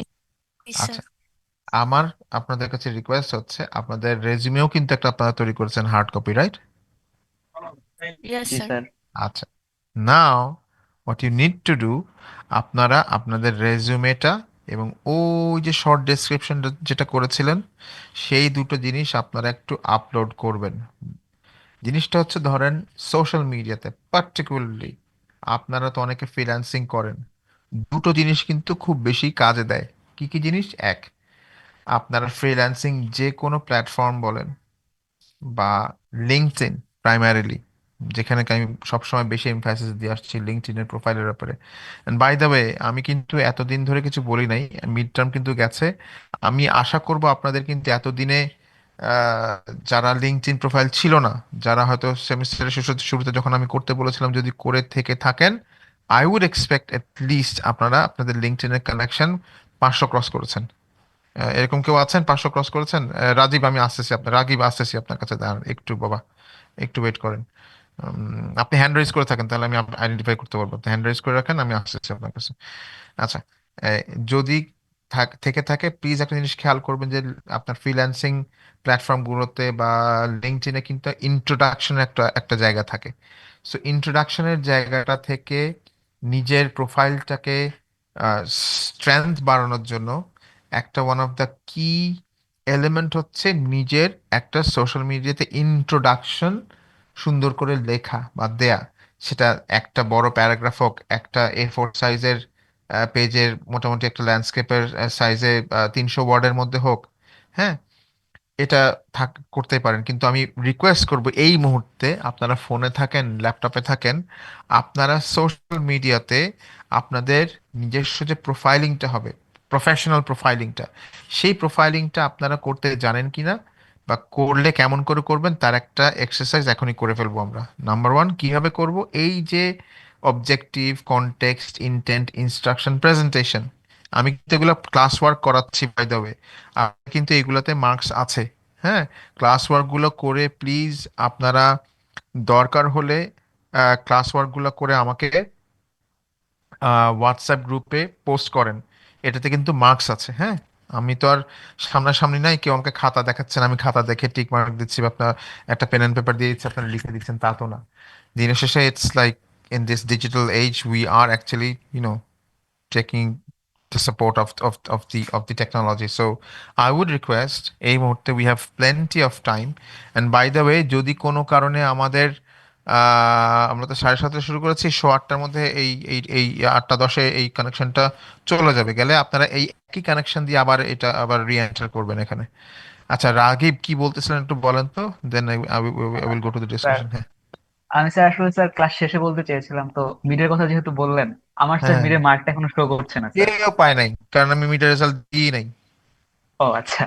আচ্ছা, আমার আপনাদের কাছে রিকোয়েস্ট হচ্ছে, আপনাদের রেজুমেও কিন্তু একটা আপনারা তৈরি করেছেন হার্ড কপি, রাইট? ইয়েস জি স্যার। স্যার। আচ্ছা, now what you need to do, আপনারা আপনাদের রেজুমেটা এবং ওই যে শর্ট ডেসক্রিপশন যেটা করেছিলেন সেই দুটো জিনিস আপনারা একটু আপলোড করবেন। জিনিসটা হচ্ছে ধরেন সোশ্যাল মিডিয়াতে পার্টিকুলারলি আপনারা তো অনেকে ফ্রিল্যান্সিং করেন, দুটো জিনিস কিন্তু খুব বেশি কাজে দেয়। কি কি জিনিস? এক, আপনারা ফ্রিল্যান্সিং যে কোনো প্ল্যাটফর্ম বলেন বা লিঙ্কডইন প্রাইমারিলি, যেখানে আমি সবসময় বেশি এমফাসিস দিয়ে আসছি লিঙ্কডইনের প্রোফাইলের ব্যাপারে। এন্ড বাই দ্য ওয়ে, আমি কিন্তু এতদিন ধরে কিছু বলি নাই, মিড টার্ম কিন্তু গেছে। আমি আশা করব আপনাদের কিন্তু এতদিনে আহ, যারা লিঙ্কডইন প্রোফাইল ছিল না, যারা হয়তো সেমিস্টারের শুরুতে যখন আমি করতে বলেছিলাম যদি করে থেকে থাকেন, I would expect at least আপনারা আপনাদের লিঙ্কডইনের কানেকশন 500 ক্রস করেছেন। এরকম কেউ আছেন 500 ক্রস করেছেন? রাজীব, আমি আসতেছি আপনার, রাগিব আসতেছি আপনার কাছে, দাঁড়ান একটু বাবা, একটু ওয়েট করেন। আপনি হ্যান্ড রেজ করে থাকেন তাহলে আমি আইডেন্টিফাই করতে পারবো। আপনি হ্যান্ড রেজ করে রাখেন, আমি আসতেছি আপনার কাছে। আচ্ছা, যদি থেকে থাকে প্লিজ একটা জিনিস খেয়াল করবেন যে আপনার ফ্রিল্যান্সিং প্ল্যাটফর্মগুলোতে বা লিঙ্কডইনে কিন্তু ইন্ট্রোডাকশনের একটা একটা জায়গা থাকে। সো ইন্ট্রোডাকশনের জায়গাটা থেকে নিজের প্রোফাইলটাকে স্ট্রেংথ বাড়ানোর জন্য একটা ওয়ান অফ দ্য কি এলিমেন্ট হচ্ছে নিজের একটা সোশ্যাল মিডিয়াতে ইন্ট্রোডাকশন সুন্দর করে লেখা বা দেয়া। সেটা একটা বড় প্যারাগ্রাফ হোক, একটা A4 সাইজের পেজের মোটামুটি একটা ল্যান্ডস্কেপের সাইজে 300 ওয়ার্ডের মধ্যে হোক। হ্যাঁ, এটা করতে পারেন, কিন্তু আমি রিকোয়েস্ট করব এই মুহূর্তে আপনারা ফোনে থাকেন ল্যাপটপে থাকেন, আপনারা সোশ্যাল মিডিয়াতে আপনাদের নিজস্ব যে প্রোফাইলিংটা হবে, প্রফেশনাল প্রোফাইলিংটা, সেই প্রোফাইলিংটা আপনারা করতে জানেন কিনা বা করলে কেমন করে করবেন তার একটা এক্সারসাইজ এখনই করে ফেলবো আমরা। নাম্বার ওয়ান, কিভাবে করব? এই যে objective, context, intent, instruction, presentation, আমি কিন্তু এগুলো ক্লাস ওয়ার্ক করাচ্ছি বাই দ্য ওয়ে, আর কিন্তু এগুলোতে মার্কস আছে। হ্যাঁ, ক্লাস ওয়ার্কগুলো করে প্লিজ আপনারা দরকার হলে ক্লাস ওয়ার্কগুলো করে আমাকে হোয়াটসঅ্যাপ গ্রুপে পোস্ট করেন। এটাতে কিন্তু মার্কস আছে। হ্যাঁ, আমি তো আর সামনাসামনি নাই, কেউ আমাকে খাতা দেখাচ্ছেন আমি খাতা দেখে টিক মার্ক দিচ্ছি বা আপনার একটা পেন অ্যান্ড পেপার দিয়ে দিচ্ছি আপনারা লিখে দিচ্ছেন, তা তো না। দিনের শেষে it's like in this digital age we are actually taking the support of the technology. So I would request এই মুহূর্তে we have plenty of time, and by the way যদি কোনো কারণে আমাদের আমরা তো 7:30 শুরু করেছি, 8:15 মধ্যে এই এই এই 8:10 এই কানেকশনটা চলে যাবে, গেলে আপনারা এই একই কানেকশন দিয়ে আবার এটা আবার রি এন্টার করবেন এখানে। আচ্ছা, রাগিব কি বলতেছিলেন একটু বলেন তো, দেন I will go to the sir discussion. হ্যাঁ। আমি স্যার আসলে স্যার ক্লাস শেষে বলতে চেয়েছিলাম, তো মিডের কথা যেহেতু বললেন, আমার স্যার হ্যাঁ, মিডের মার্কটা এখনো শো করছে না স্যার। কেউ পায় নাই কারণ আমি মিটার রেজাল্ট দিই নাই। ও আচ্ছা,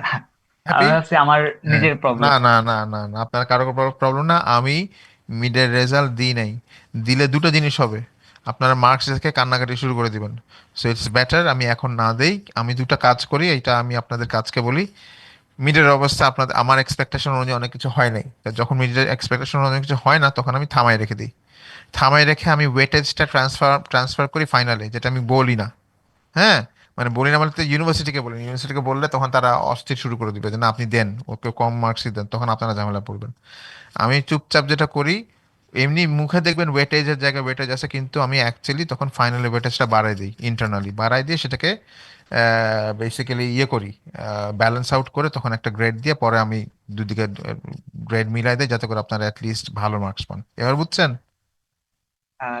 হ্যাপি? আমি ভাবছি আমার হ্যাঁ, নিজের না প্রবলেম। না না না না, আপনার কারো প্রবলেম না, আমি মিডের রেজাল্ট দিই নাই। দিলে দুটো জিনিস হবে, আপনারা মার্কস দেখে কান্নাকাটি শুরু করে দিবেন। সো ইটস বেটার আমি এখন না দেই, আমি দুটো কাজ করি, এটা আমি আপনাদের কাজকে বলি। মিডের অবস্থা আপনাদের আমার এক্সপেকটেশন অনুযায়ী অনেক কিছু হয় নাই, তা যখন মিডের এক্সপেকটেশন অনুযায়ী কিছু হয় না তখন আমি থামাই রেখে দিই। থামাই রেখে আমি ওয়েটেজটা ট্রান্সফার ট্রান্সফার করি ফাইনালে, যেটা আমি বলি না। হ্যাঁ, মানে বলি না বলতে ইউনিভার্সিটিকে বলি, ইউনিভার্সিটিকে বললে তখন তারা অস্থির শুরু করে দিবে যে না আপনি দেন, ওকে কম মার্কসই দেন, তখন আপনারা ঝামেলা পড়বেন। আমি চুপচাপ যেটা করি, এমনি মুখে দেখবেন ওয়েটেজের জায়গায় ওয়েটেজ আছে, কিন্তু আমি অ্যাকচুয়ালি তখন ফাইনালি ওয়েটেজটা বাড়াই দিই, ইন্টারনালি বাড়াই দিয়ে সেটাকে বেসিক্যালি ইয়ে করি, ব্যালেন্স আউট করে তখন একটা গ্রেড দিয়ে পরে আমি দুদিকে গ্রেড মিলাই দিই যাতে করে আপনারা অ্যাটলিস্ট ভালো মার্কস পান। এবার বুঝছেন?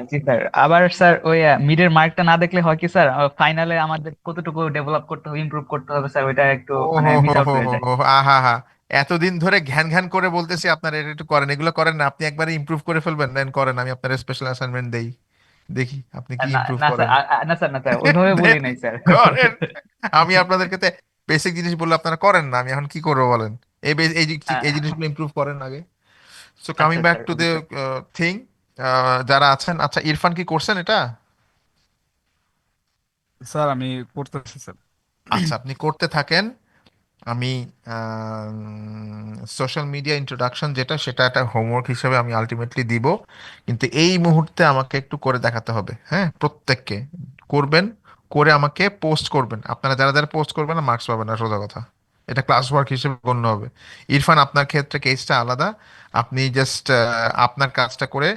জি স্যার, আবার স্যার ওই মিডের মার্কটা না দেখলে হয় কি স্যার, ফাইনালে আমাদের কতটুকু ডেভেলপ করতে হবে, ইমপ্রুভ করতে হবে স্যার, ওইটা একটু ও মানে হো মিস হো আউট হো হয়ে হো যায়। হো, আহা হা, এতদিন ধরে ঘ্যান ঘ্যান করে বলতেছি আপনারা এটা একটু করেন, এগুলো করেন না, আপনি একবারে ইমপ্রুভ করে ফেলবেন, দেন করেন, আমি আপনার স্পেশাল অ্যাসাইনমেন্ট দেই, দেখি আপনি কি না ইমপ্রুভ না স্যার, করেন। না স্যার, না স্যার, ওইভাবে বলি দেন নাই স্যার। করেন। আমি আপনাদেরকে বেসিক জিনিস বললে আপনারা করেন না, আমি এখন কি করবো বলেন? এই আহ, জিনিসগুলো ইমপ্রুভ করেন আগে। সো কামিং আচ্ছা back sir, to okay the sir. Thing, যারা আছেন, আচ্ছা ইরফান কি করছেন এটা? স্যার আমি করতেছি স্যার। আচ্ছা, আপনি করতে থাকেন। আমি সোশ্যাল মিডিয়া ইন্ট্রোডাকশন যেটা, সেটা একটা হোমওয়ার্ক হিসেবে আমি আলটিমেটলি দিব, কিন্তু এই মুহূর্তে আমাকে একটু করে দেখাতে হবে। হ্যাঁ, প্রত্যেককে করবেন, করে আমাকে পোস্ট করবেন। আপনারা যারা যারা পোস্ট করবেন না মার্কস পাবেন না, সোজা কথা, এটা ক্লাস ওয়ার্ক হিসেবে গণ্য হবে। ইরফান, আপনার ক্ষেত্রে কেসটা আলাদা, আপনি জাস্ট আপনার কাজটা করে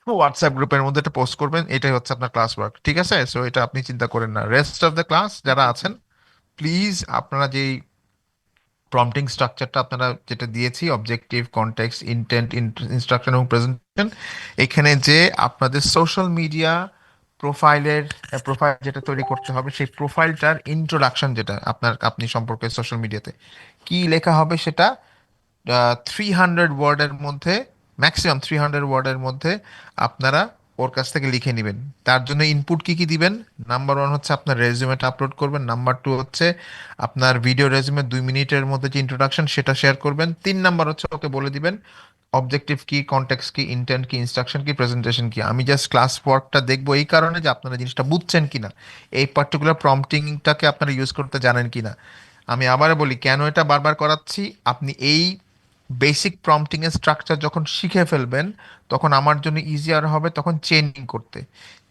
হোয়াটসঅ্যাপ গ্রুপের মধ্যে এটা পোস্ট করবেন, এটাই হচ্ছে আপনার ক্লাস ওয়ার্ক, ঠিক আছে? সো এটা আপনি চিন্তা করেন না। রেস্ট অফ দ্য ক্লাস যারা আছেন, প্লিজ আপনারা যেই প্রম্পটিং স্ট্রাকচারটা আপনারা যেটা দিয়েছি, অবজেক্টিভ, কনটেক্সট, ইন্টেন্ট, ইনস্ট্রাকশন এবং প্রেজেন্টেশন, এখানে যে আপনাদের সোশ্যাল মিডিয়া প্রোফাইল যেটা তৈরি করতে হবে, সেই প্রোফাইলটার ইন্ট্রোডাকশন যেটা আপনি সম্পর্কে সোশ্যাল মিডিয়াতে কি লেখা হবে সেটা 300 ওয়ার্ডের মধ্যে, ম্যাক্সিমাম 300 ওয়ার্ডের মধ্যে আপনারা ওর কাছ থেকে লিখে নেবেন। তার জন্য ইনপুট কি কি দিবেন? নাম্বার ওয়ান হচ্ছে আপনার রেজিউমেটা আপলোড করবেন। নাম্বার টু হচ্ছে আপনার ভিডিও রেজিউমে 2 মিনিটের মধ্যে যে ইন্ট্রোডাকশন সেটা শেয়ার করবেন। 3 নাম্বার হচ্ছে ওকে বলে দিবেন অবজেক্টিভ কি, কনটেক্সট কি, ইন্টেন্ট কি, ইনস্ট্রাকশন কি, প্রেজেন্টেশন কি। আমি জাস্ট ক্লাস ওয়ার্কটা দেখবো এই কারণে যে আপনারা জিনিসটা বুঝছেন কিনা, এই পার্টিকুলার প্রম্পটিংটাকে আপনারা ইউজ করতে জানেন কিনা। আমি আবার বলি কেন এটা বারবার করাচ্ছি, আপনি এই বেসিক প্রম্পটিং এর স্ট্রাকচার যখন শিখে ফেলবেন তখন আমার জন্য ইজিয়ার হবে তখন চেইনিং করতে।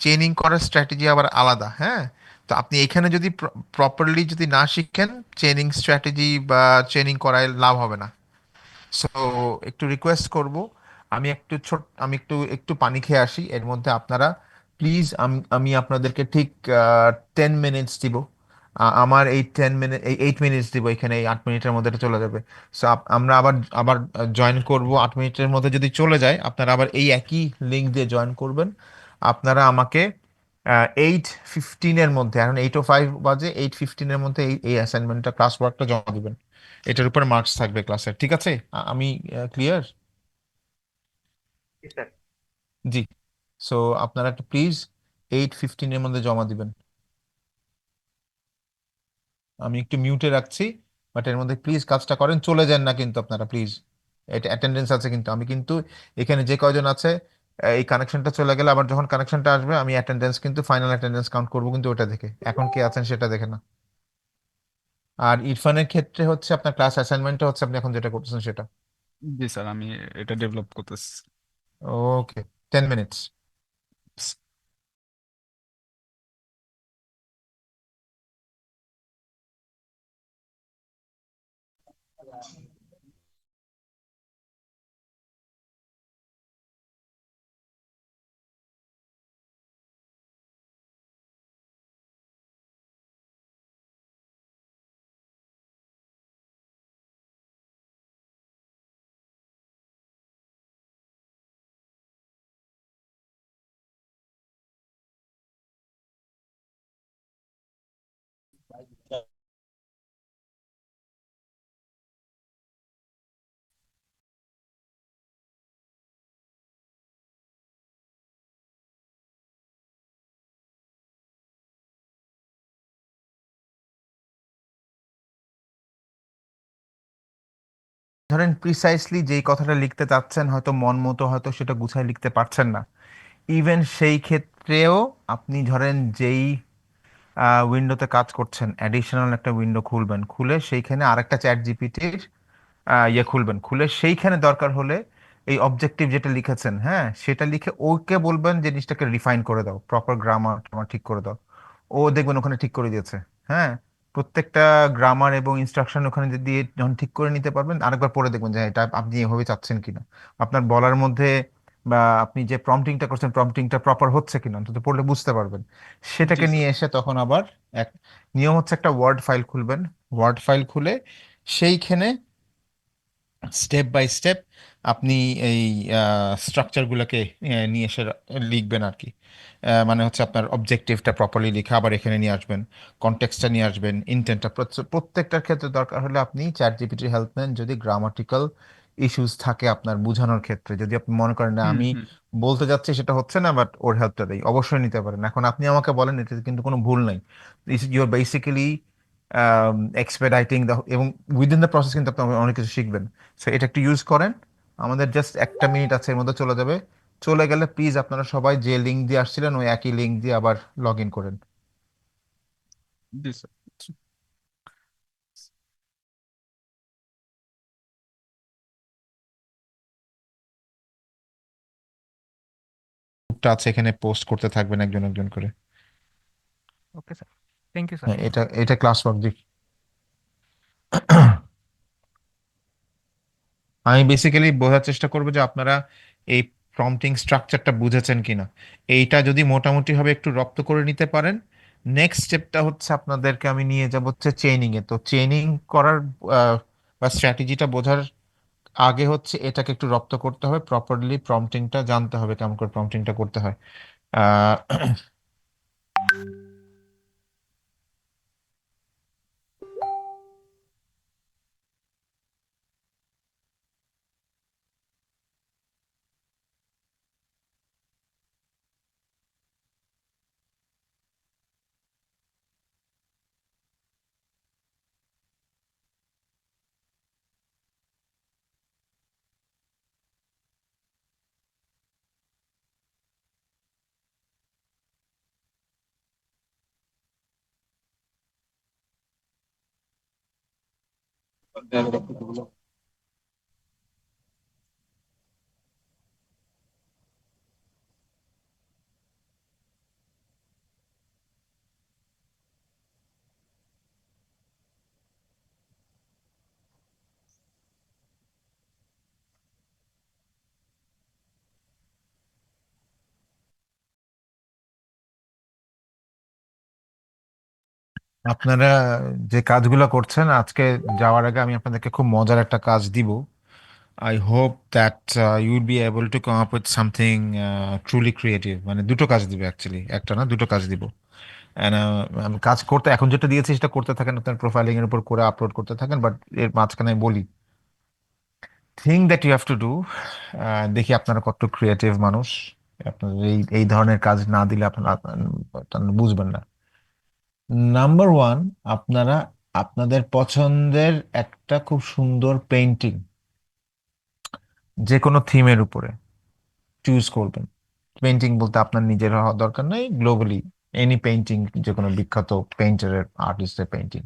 চেইনিং করার স্ট্র্যাটেজি আবার আলাদা, হ্যাঁ? তো আপনি এখানে যদি প্রপারলি যদি না শিখেন, চেইনিং স্ট্র্যাটেজি বা চেইনিং করায় লাভ হবে না। সো একটু রিকোয়েস্ট করব, আমি একটু একটু পানি খেয়ে আসি, এর মধ্যে আপনারা প্লিজ, আমি আপনাদেরকে ঠিক 10 মিনিটস দিব। আমার এই 10 মিনিট, এই 8 মিনিটস দিব, এখানে এই 8 মিনিটের মধ্যে এটা চলে যাবে। সো আমরা আবার আবার জয়েন করব 8 মিনিটের মধ্যে। যদি চলে যায় আপনারা আবার এই একই লিঙ্ক দিয়ে জয়েন করবেন। আপনারা আমাকে 8:15-এর মধ্যে, এখন 8:05 বাজে, 8:15-এর মধ্যে এই এই অ্যাসাইনমেন্টটা, ক্লাস ওয়ার্কটা জমা দিবেন। এটার উপর মার্কস থাকবে ক্লাসের, ঠিক আছে? আমি ক্লিয়ার? জি স্যার। জি। সো আপনারা একটু প্লিজ 8:15-এর মধ্যে জমা দিবেন। আমি একটু মিউটে রাখছি, বাট এর মধ্যে প্লিজ কাজটা করেন, চলে যান না কিন্তু আপনারা প্লিজ। এটা অ্যাটেন্ডেন্স আছে কিন্তু, আমি কিন্তু এখানে যে কয়জন আছে, এই কানেকশনটা চলে গেলে আবার যখন কানেকশনটা আসবে আমি অ্যাটেন্ডেন্স কিন্তু ফাইনাল অ্যাটেন্ডেন্স কাউন্ট করবো কিন্তু ওটা দেখে, এখন কে আছেন সেটা দেখে না। আর ইরফানের ক্ষেত্রে হচ্ছে আপনার ক্লাস অ্যাসাইনমেন্টটা হচ্ছে আপনি এখন যেটা করতেছেন সেটা। জি স্যার, আমি এটা ডেভেলপ করতেছি। ওকে, 10 মিনিটস। ধরেন প্রিসাইসলি যেই কথাটা লিখতে চাচ্ছেন হয়তো মন মতো হয়তো সেটা গুছায় লিখতে পারছেন না, ইভেন সেই ক্ষেত্রেও আপনি ধরেন যেই উইন্ডোতে কাজ করছেন, অ্যাডিশনাল একটা উইন্ডো খুলবেন, খুলে সেইখানে আরেকটা চ্যাট জিপিটির খুলবেন, খুলে সেইখানে দরকার হলে এই অবজেক্টিভ যেটা লিখেছেন, হ্যাঁ, সেটা লিখে ওকে বলবেন যে জিনিসটাকে রিফাইন করে দাও, প্রপার গ্রামার ট্রামার ঠিক করে দাও। ও দেখবেন ওখানে ঠিক করে দিয়েছে, হ্যাঁ। প্রত্যেকটা গ্রামার এবং ইনস্ট্রাকশন ওখানে দিয়ে যখন ঠিক করে নিতে পারবেন, আরেকবার পড়ে দেখবেন যে হ্যাঁ, এটা আপনি এভাবে চাচ্ছেন কিনা, আপনার বলার মধ্যে বা আপনি যে প্রম্পটিংটা করছেন প্রম্পটিংটা প্রপার হচ্ছে কিনা অন্তত পড়লে বুঝতে পারবেন। জি সেটাকে নিয়ে স্যার। এসে তখন আবার এক নিয়ম হচ্ছে একটা ওয়ার্ড ফাইল খুলবেন। ওয়ার্ড ফাইল খুলে সেইখানে স্টেপ বাই স্টেপ আপনি এই স্ট্রাকচারগুলোকে নিয়ে এসে লিখবেন আর কি। মানে হচ্ছে আপনার অবজেক্টিভটা প্রপারলি লিখে আবার এখানে নিয়ে আসবেন, কনটেক্সটটা নিয়ে আসবেন, ইন্টেন্টটা, প্রত্যেকটার ক্ষেত্রে দরকার হলে আপনি চ্যাট জিপিটির হেল্প নেন যদি গ্রামাটিক্যাল ইস্যুস থাকে আপনার বোঝানোর ক্ষেত্রে। যদি আপনি মনে করেন না হুম আমি হুম। বলতে যাচ্ছি সেটা হচ্ছে না, বাট ওর হেল্পটা দেই, অবশ্যই নিতে পারেন। এখন আপনি আমাকে বলেন, এটাতে কিন্তু কোনো ভুল নাই। ইউর বেসিক্যালি এক্সপেডাইটিং দ্য, এবং উইদিন দ্য প্রসেস কিন্তু আপনি অনেক কিছু শিখবেন। সো এটা একটু ইউজ করেন। আমাদের জাস্ট একটা মিনিট আছে, এর মধ্যে চলে যাবে। চলে গেলে প্লিজ আপনারা সবাই যে লিঙ্ক দিয়ে আসছিলেন ওই একই লিঙ্ক দিয়ে আবার লগ ইন করেন। জি স্যার। গ্রুপটা আছে, এখানে পোস্ট করতে থাকবেন একজন একজন করে। Okay sir, thank you sir. হ্যাঁ, এটা এটা ক্লাস ওয়ার্ক জি। আমি বেসিক্যালি বোঝার চেষ্টা করবো যে আপনারা এই প্রম্পটিং স্ট্রাকচারটা বুঝেছেন কিনা, এইটা যদি মোটামুটিভাবে একটু রপ্ত করে নিতে পারেন, নেক্সট স্টেপটা হচ্ছে আপনাদেরকে আমি নিয়ে যাব হচ্ছে চেইনিং এ। তো চেইনিং করার বা স্ট্র্যাটেজিটা বোঝার আগে হচ্ছে এটাকে একটু রপ্ত করতে হবে, প্রপারলি প্রম্পটিংটা জানতে হবে কেমন করে প্রম্পটিংটা করতে হয়। আহ, আপনারা যে কাজগুলো করছেন, আজকে যাওয়ার আগে আমি আপনাদেরকে খুব মজার একটা কাজ দিব। I hope that you will be able to come up with something truly creative. মানে দুটো কাজ দিব অ্যাকচুয়ালি, একটা না দুটো কাজ দিব। And, আমি কাজ করতে এখন যেটা দিয়েছি সেটা করতে থাকেন, আপনার প্রোফাইলিং এর উপর করে আপলোড করতে থাকেন, বাট এর মাঝখানে আমি বলি thing that you have to do. দেখি আপনারা কত ক্রিয়েটিভ মানুষ। আপনাদের এই এই ধরনের কাজ না দিলে আপনারা আপনারা বুঝবেন না। নাম্বার ওয়ান, আপনারা আপনাদের পছন্দের একটা খুব সুন্দর পেন্টিং যে কোনো থিমের উপরে চুজ করবেন। পেন্টিং বলতে আপনার নিজের হওয়া দরকার নাই, গ্লোবালি এনি পেন্টিং, যে কোনো বিখ্যাত পেইন্টারের আর্টিস্টের পেন্টিং।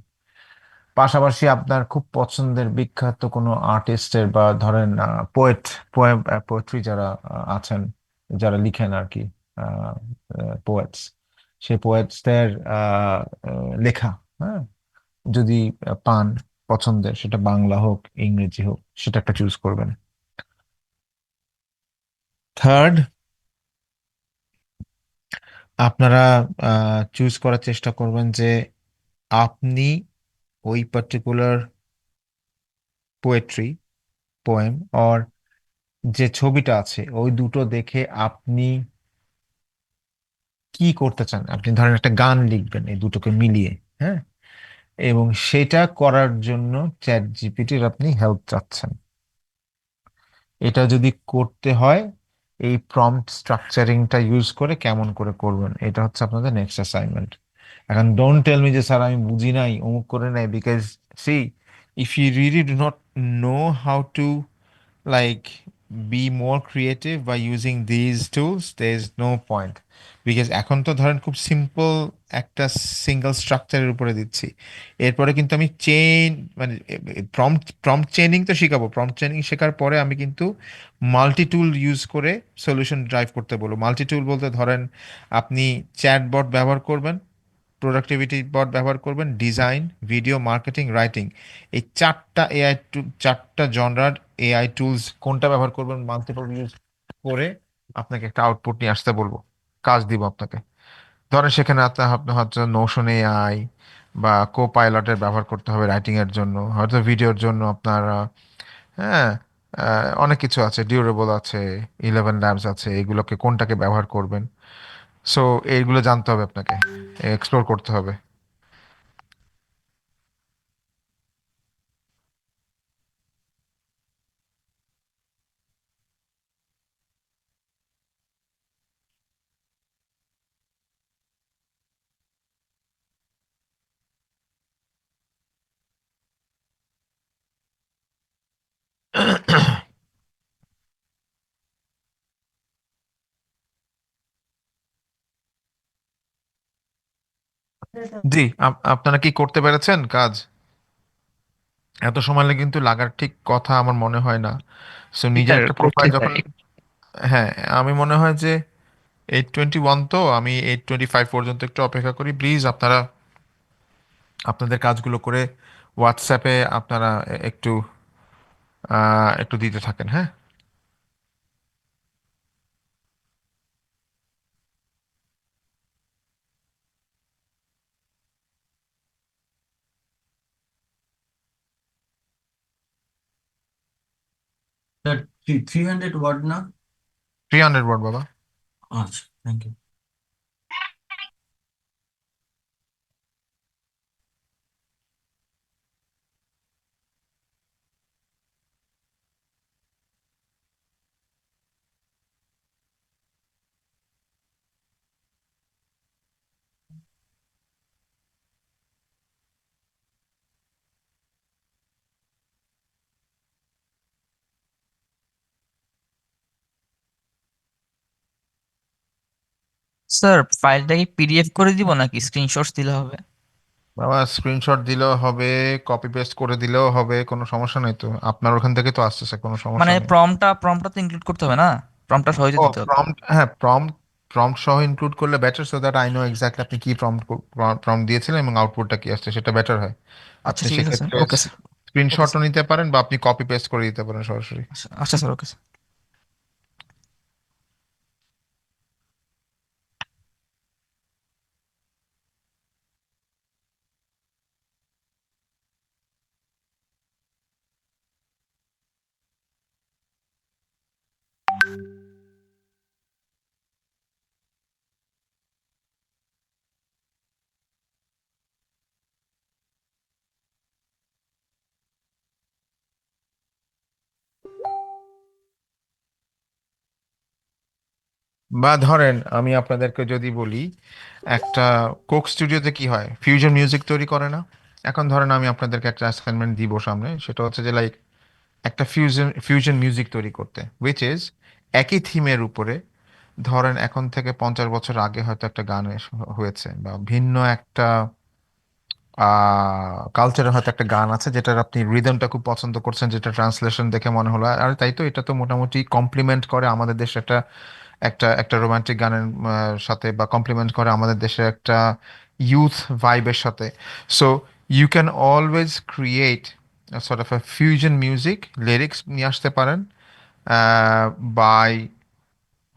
পাশাপাশি আপনার খুব পছন্দের বিখ্যাত কোনো আর্টিস্টের বা ধরেন পোয়েট, পোয়েট্রি যারা আছেন, যারা লিখেন আর কি, পোয়েটস, সেই পোয়েটসদের লেখা, হ্যাঁ, যদি পান পছন্দের, সেটা বাংলা হোক ইংরেজি হোক, সেটা একটা চুজ করবেন। থার্ড, আপনারা চুজ করার চেষ্টা করবেন যে আপনি ওই পার্টিকুলার পোয়েট্রি, পোয়েম অর যে ছবিটা আছে, ওই দুটো দেখে আপনি কি করতে চান। আপনি ধরেন একটা গান লিখবেন এই দুটোকে মিলিয়ে, হ্যাঁ, এবং সেটা করার জন্য চ্যাট জিপিটির আপনি হেল্প চাচ্ছেন। এটা যদি করতে হয়, এই প্রম্পট স্ট্রাকচারিংটা ইউজ করে কেমন করে করবেন, এটা হচ্ছে আপনাদের নেক্সট অ্যাসাইনমেন্ট। এখন ডোন্ট টেল মি যে স্যার আমি বুঝি নাই, অমুক করে নাই, because see, if you really do not know how to like be more creative by using these tools, there is no point. Because এখন তো ধরেন খুব সিম্পল একটা সিঙ্গেল স্ট্রাকচারের উপরে দিচ্ছি, এরপরে কিন্তু আমি চেইন, মানে প্রম্পট প্রম্পট চেইনিং তো শিখাবো। প্রম্পট চেইনিং শেখার পরে আমি কিন্তু মাল্টি টুল ইউজ করে সলিউশন ড্রাইভ করতে বলবো। মাল্টি টুল বলতে ধরেন আপনি চ্যাটবট ব্যবহার করবেন, প্রোডাক্টিভিটি বট ব্যবহার করবেন, ডিজাইন, ভিডিও, মার্কেটিং, রাইটিং, এই চারটা এআই টুল, চারটা জনরার এআই টুলস কোনটা ব্যবহার করবেন, মাল্টিপল ইউজ করে আপনাকে একটা আউটপুট নিয়ে আসতে বলবো, কাজ দিব আপনাকে। ধরেন সেখানে আপনার আপনার হয়তো নোশন এআই বা কো পাইলটের ব্যবহার করতে হবে রাইটিং এর জন্য, হয়তো ভিডিওর জন্য আপনার হ্যাঁ, অনেক কিছু আছে, ডিউরেবল আছে, 11 ল্যাবস আছে, এগুলোকে কোনটাকে ব্যবহার করবেন। সো এইগুলো জানতে হবে আপনাকে, এক্সপ্লোর করতে হবে। জি, আপনারা কি করতে পেরেছেন কাজ? এত সময় লাগে কিন্তু লাগার ঠিক কথা আমার মনে হয় না। সো জি নিজের স্যার একটা করছি প্রোফাইল স্যার। যখন, হ্যাঁ, আমি মনে হয় যে 821, তো আমি 825 পর্যন্ত একটু অপেক্ষা করি প্লিজ। আপনারা আপনাদের কাজগুলো করে হোয়াটসঅ্যাপে আপনারা একটু একটু দিতে থাকেন, হ্যাঁ। স্যার 300 ওয়ার্ড না? 300 ওয়াট বাবা। আচ্ছা, থ্যাংক ইউ। স্যার ফাইলটা কি পিডিএফ করে দিব নাকি স্ক্রিনশটস দিলে হবে? বাবা স্ক্রিনশট দিলেও হবে, কপি পেস্ট করে দিলেও হবে, কোনো সমস্যা নেই তো। আপনার ওখান থেকে তো আসতেছে, কোনো সমস্যা মানে নেই। প্রম্পটটা তো ইনক্লুড করতে হবে না? প্রম্পটটা সহজে ও দিতে হবে। প্রম্পট, হ্যাঁ প্রম্পট সহ ইনক্লুড করলে better, so that I know exactly আপনি কি প্রম্পট দিয়েছিলেন এবং আউটপুটটা কি আসছে, সেটা বেটার হয়। আচ্ছা আপনি ঠিক আছে স্যার, সেক্ষেত্রে ওকে স্যার। ওকে স্ক্রিনশটও স্যার। নিতে পারেন বা আপনি কপি পেস্ট করে দিতে পারেন সরাসরি। আচ্ছা আচ্ছা স্যার, ওকে স্যার। বা ধরেন আমি আপনাদেরকে যদি বলি, একটা কোক স্টুডিওতে কি হয়, ফিউশন মিউজিক তৈরি করে না? এখন ধরেন আমি আপনাদেরকে একটা অ্যাসাইনমেন্ট দিব সামনে, সেটা হচ্ছে যে লাইক একটা ফিউশন মিউজিক তৈরি করতে, উইচ ইজ একই থিমের উপরে। ধরেন এখন থেকে 50 বছর আগে হয়তো একটা গান হয়েছে, বা ভিন্ন একটা কালচারে হয়তো একটা গান আছে যেটার আপনি রিদমটা খুব পছন্দ করছেন, যেটা ট্রান্সলেশন দেখে মনে হলো আর তাই তো এটা তো মোটামুটি কমপ্লিমেন্ট করে আমাদের দেশে একটা একটা একটা রোমান্টিক গানের সাথে, বা কমপ্লিমেন্ট করে আমাদের দেশের একটা ইউথ ভাইবের সাথে। So you can always create sort of a fusion music, lyrics নিয়ে আসতে পারেন by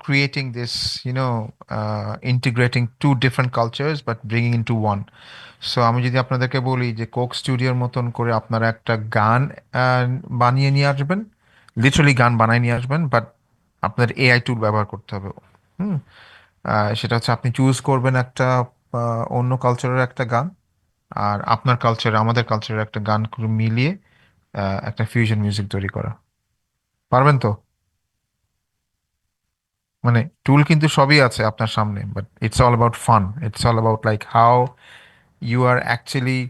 creating this, integrating two different cultures but bringing into one. So আমি যদি আপনাদেরকে বলি যে কোক স্টুডিওর মতন করে আপনারা একটা গান বানিয়ে নিয়ে আসবেন, লিটারালি গান বানিয়ে নিয়ে আসবেন, বাট আপনার এআই টুল ব্যবহার করতে হবে। হুম সেটা হচ্ছে আপনি চুজ করবেন একটা অন্য কালচারের একটা গান, আর আপনার কালচার আমাদের কালচারের একটা গান করে মিলিয়ে একটা ফিউশন মিউজিক তৈরি করা। পারবেন তো? মানে টুল কিন্তু সবই আছে আপনার সামনে, but it's all about fun, it's all about like how you are actually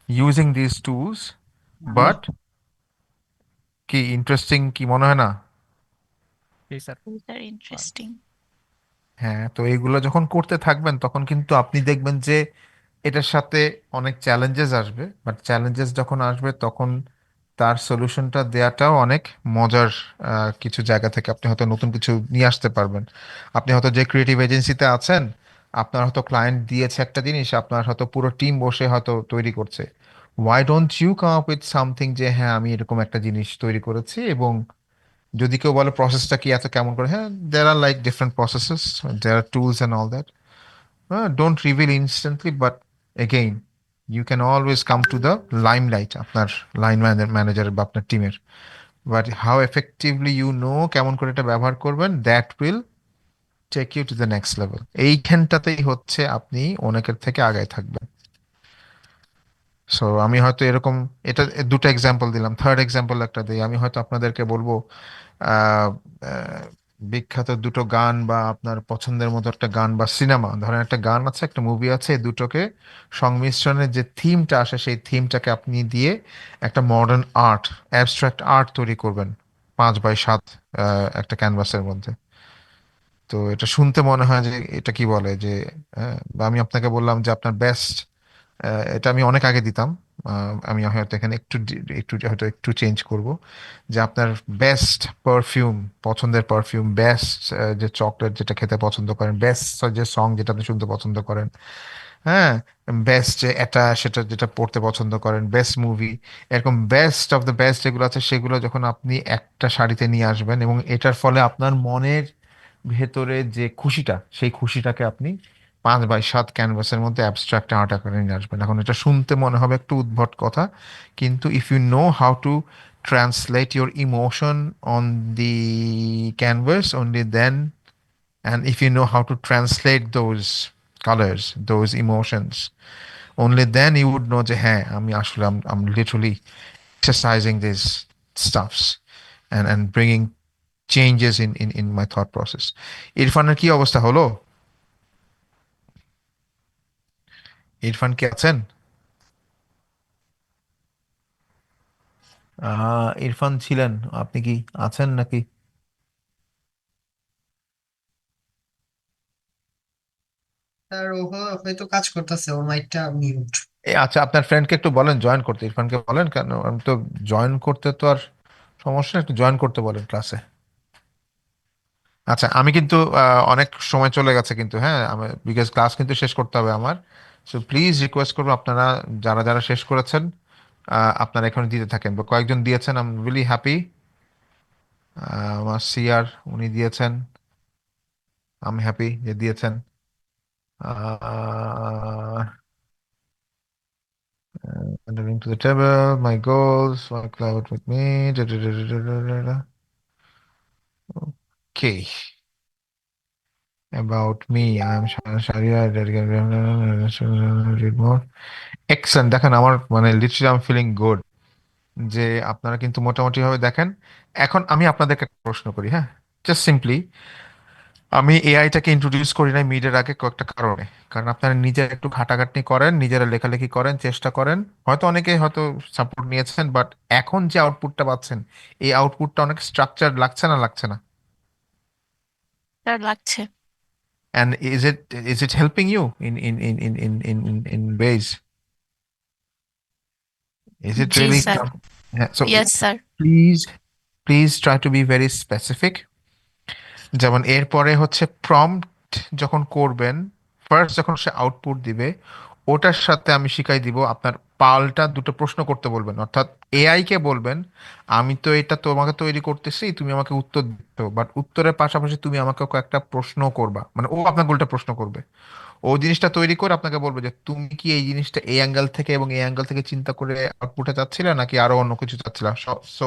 using this tools. But কি ইন্টারেস্টিং, কি মনে হয় না? জি স্যার। Very interesting. হ্যাঁ, তো এইগুলো যখন করতে থাকবেন তখন কিন্তু আপনি দেখবেন যে এটার সাথে অনেক চ্যালেঞ্জেস আসবে, বাট চ্যালেঞ্জেস যখন আসবে তখন তার সলিউশনটা দেওয়াটাও অনেক মজার। কিছু জায়গা থেকে আপনি হয়তো নতুন কিছু নিয়ে আসতে পারবেন। আপনি হয়তো যে ক্রিয়েটিভ এজেন্সিতে আছেন, আপনার হয়তো ক্লায়েন্ট দিয়েছে একটা জিনিস, আপনার হয়তো পুরো টিম বসে হয়তো তৈরি করছে। Why don't you come up with something, যে হ্যাঁ আমি এরকম একটা জিনিস তৈরি করেছি, এবং যদি কেউ বলে প্রসেসটা কি এত কেমন করে, হ্যাঁ there are like different processes, there are tools and all that. Don't reveal instantly, but again, you can always come to the limelight, আপনার লাইন ম্যানেজার বা আপনার টিমের। বাট হাউ এফেক্টিভলি কেমন করে এটা ব্যবহার করবেন, that will take you to the next level. এইখানটাতেই হচ্ছে আপনি অনেকের থেকে আগায় থাকবেন। সো আমি হয়তো এরকম, এটা দুটো এক্সাম্পল দিলাম, থার্ড এক্সাম্পল একটা দিই। আমি হয়তো আপনাদেরকে বলবো আহ, আহ, বিখ্যাত দুটো গান বা আপনার পছন্দের মতো একটা গান বা সিনেমা, ধরেন একটা গান আছে একটা মুভি আছে, এই দুটোকে সংমিশ্রণের যে থিমটা আসে সেই থিমটাকে আপনি দিয়ে একটা মডার্ন আর্ট, অ্যাবস্ট্রাক্ট আর্ট তৈরি করবেন 5x7 একটা ক্যানভাসের মধ্যে। তো এটা শুনতে মনে হয় যে এটা কি বলে যে বা আমি আপনাকে বললাম যে আপনার বেস্ট, এটা আমি অনেক আগে দিতাম, আমি হয়তো এখানে একটু হয়তো একটু চেঞ্জ করব, যে আপনার বেস্ট পারফিউম, পছন্দের পারফিউম, বেস্ট যে চকলেট যেটা খেতে পছন্দ করেন, বেস্ট যে সং যেটা আপনি শুনতে পছন্দ করেন, হ্যাঁ, বেস্ট যে এটা সেটা যেটা পড়তে পছন্দ করেন, বেস্ট মুভি, এরকম বেস্ট অফ দ্য বেস্ট যেগুলো আছে সেগুলো যখন আপনি একটা শাড়িতে নিয়ে আসবেন, এবং এটার ফলে আপনার মনের ভেতরে যে খুশিটা, সেই খুশিটাকে আপনি 5x7 ক্যানভাসের মধ্যে অ্যাবস্ট্রাক্ট আর্ট আকারে নিয়ে আসবেন। এখন এটা শুনতে মনে হবে একটু উদ্ভট কথা, কিন্তু if you know how to translate your emotion on the canvas, only then, and if you know how to translate those colors, those emotions, only then you would know যে হ্যাঁ আমি আসলে I'm literally exercising these stuffs and bringing changes in my thought process. ইরফানের কি অবস্থা হলো? ইরফান কি আছেন? ইরফান ছিলেন, আপনি কি আছেন নাকি? স্যার ও হয়তো কাজ করতেছে, ওর মাইকটা মিউট। আচ্ছা, আপনার ফ্রেন্ডকে একটু বলেন জয়েন করতে, ইরফানকে বলেন, কেন আমি তো জয়েন করতে তো আর সমস্যা নেই, একটু জয়েন করতে বলেন ক্লাসে। আচ্ছা, আমি কিন্তু অনেক সময় চলে গেছে কিন্তু, হ্যাঁ, বিকজ ক্লাস কিন্তু শেষ করতে হবে আমার। সো প্লিজ রিকোয়েস্ট করবো আপনারা যারা যারা শেষ করেছেন আপনারা এখানে দিতে থাকেন, বা কয়েকজন দিয়েছেন, আই এম রিয়েলি হ্যাপি। আমার সিআর উনি দিয়েছেন, আমি হ্যাপি যে দিয়েছেন। Entering to the table, my goals, work out with me. Okay. About me, I am Sharia. Read more. Excellent. দেখেন আমার মানে literally I am feeling good যে আপনারা কিন্তু মোটামুটি ভাবে দেখেন। এখন আমি আপনাদেরকে একটা প্রশ্ন করি, হ্যাঁ, জাস্ট সিম্পলি, আমি এআইটাকে ইন্ট্রোডিউস করি নাই মিডের আগে কয়েকটা কারণে। কারণ আপনারা নিজেরা একটু ঘাটাঘাটি করেন, নিজেরা লেখালেখি করেন, চেষ্টা করেন, হয়তো অনেকে হয়তো সাপোর্ট নিয়েছেন, বাট এখন যে আউটপুটটা পাচ্ছেন এই আউটপুটটা অনেক স্ট্রাকচার লাগছে না, লাগছে না? স্যার লাগছে। And is it helping you in ways? Is it জি really sir. yeah, so yes sir. please please try to be very specific. যেমন এরপরে হচ্ছে প্রম্পট যখন করবেন, ফার্স্ট যখন সে আউটপুট দিবে ওটার সাথে আমি শিখাই দিব আপনার পাল্টা দুটো প্রশ্ন করতে বলবেন, অর্থাৎ এআই কে বলবেন আমি তো এটা তোমাকে তৈরি করতেছি, তুমি আমাকে উত্তর দিতে, বাট উত্তরের পাশাপাশি তুমি আমাকে কয়েকটা প্রশ্ন করবা, মানে ও আপনাকে উল্টা প্রশ্ন করবে। ও জিনিসটা তৈরি করে আপনাকে বলবে যে তুমি কি এই জিনিসটা এই অ্যাঙ্গেল থেকে এবং এই অ্যাঙ্গেল থেকে চিন্তা করে আউটপুটে চাচ্ছিলে নাকি আরো অন্য কিছু চাচ্ছিলা। সো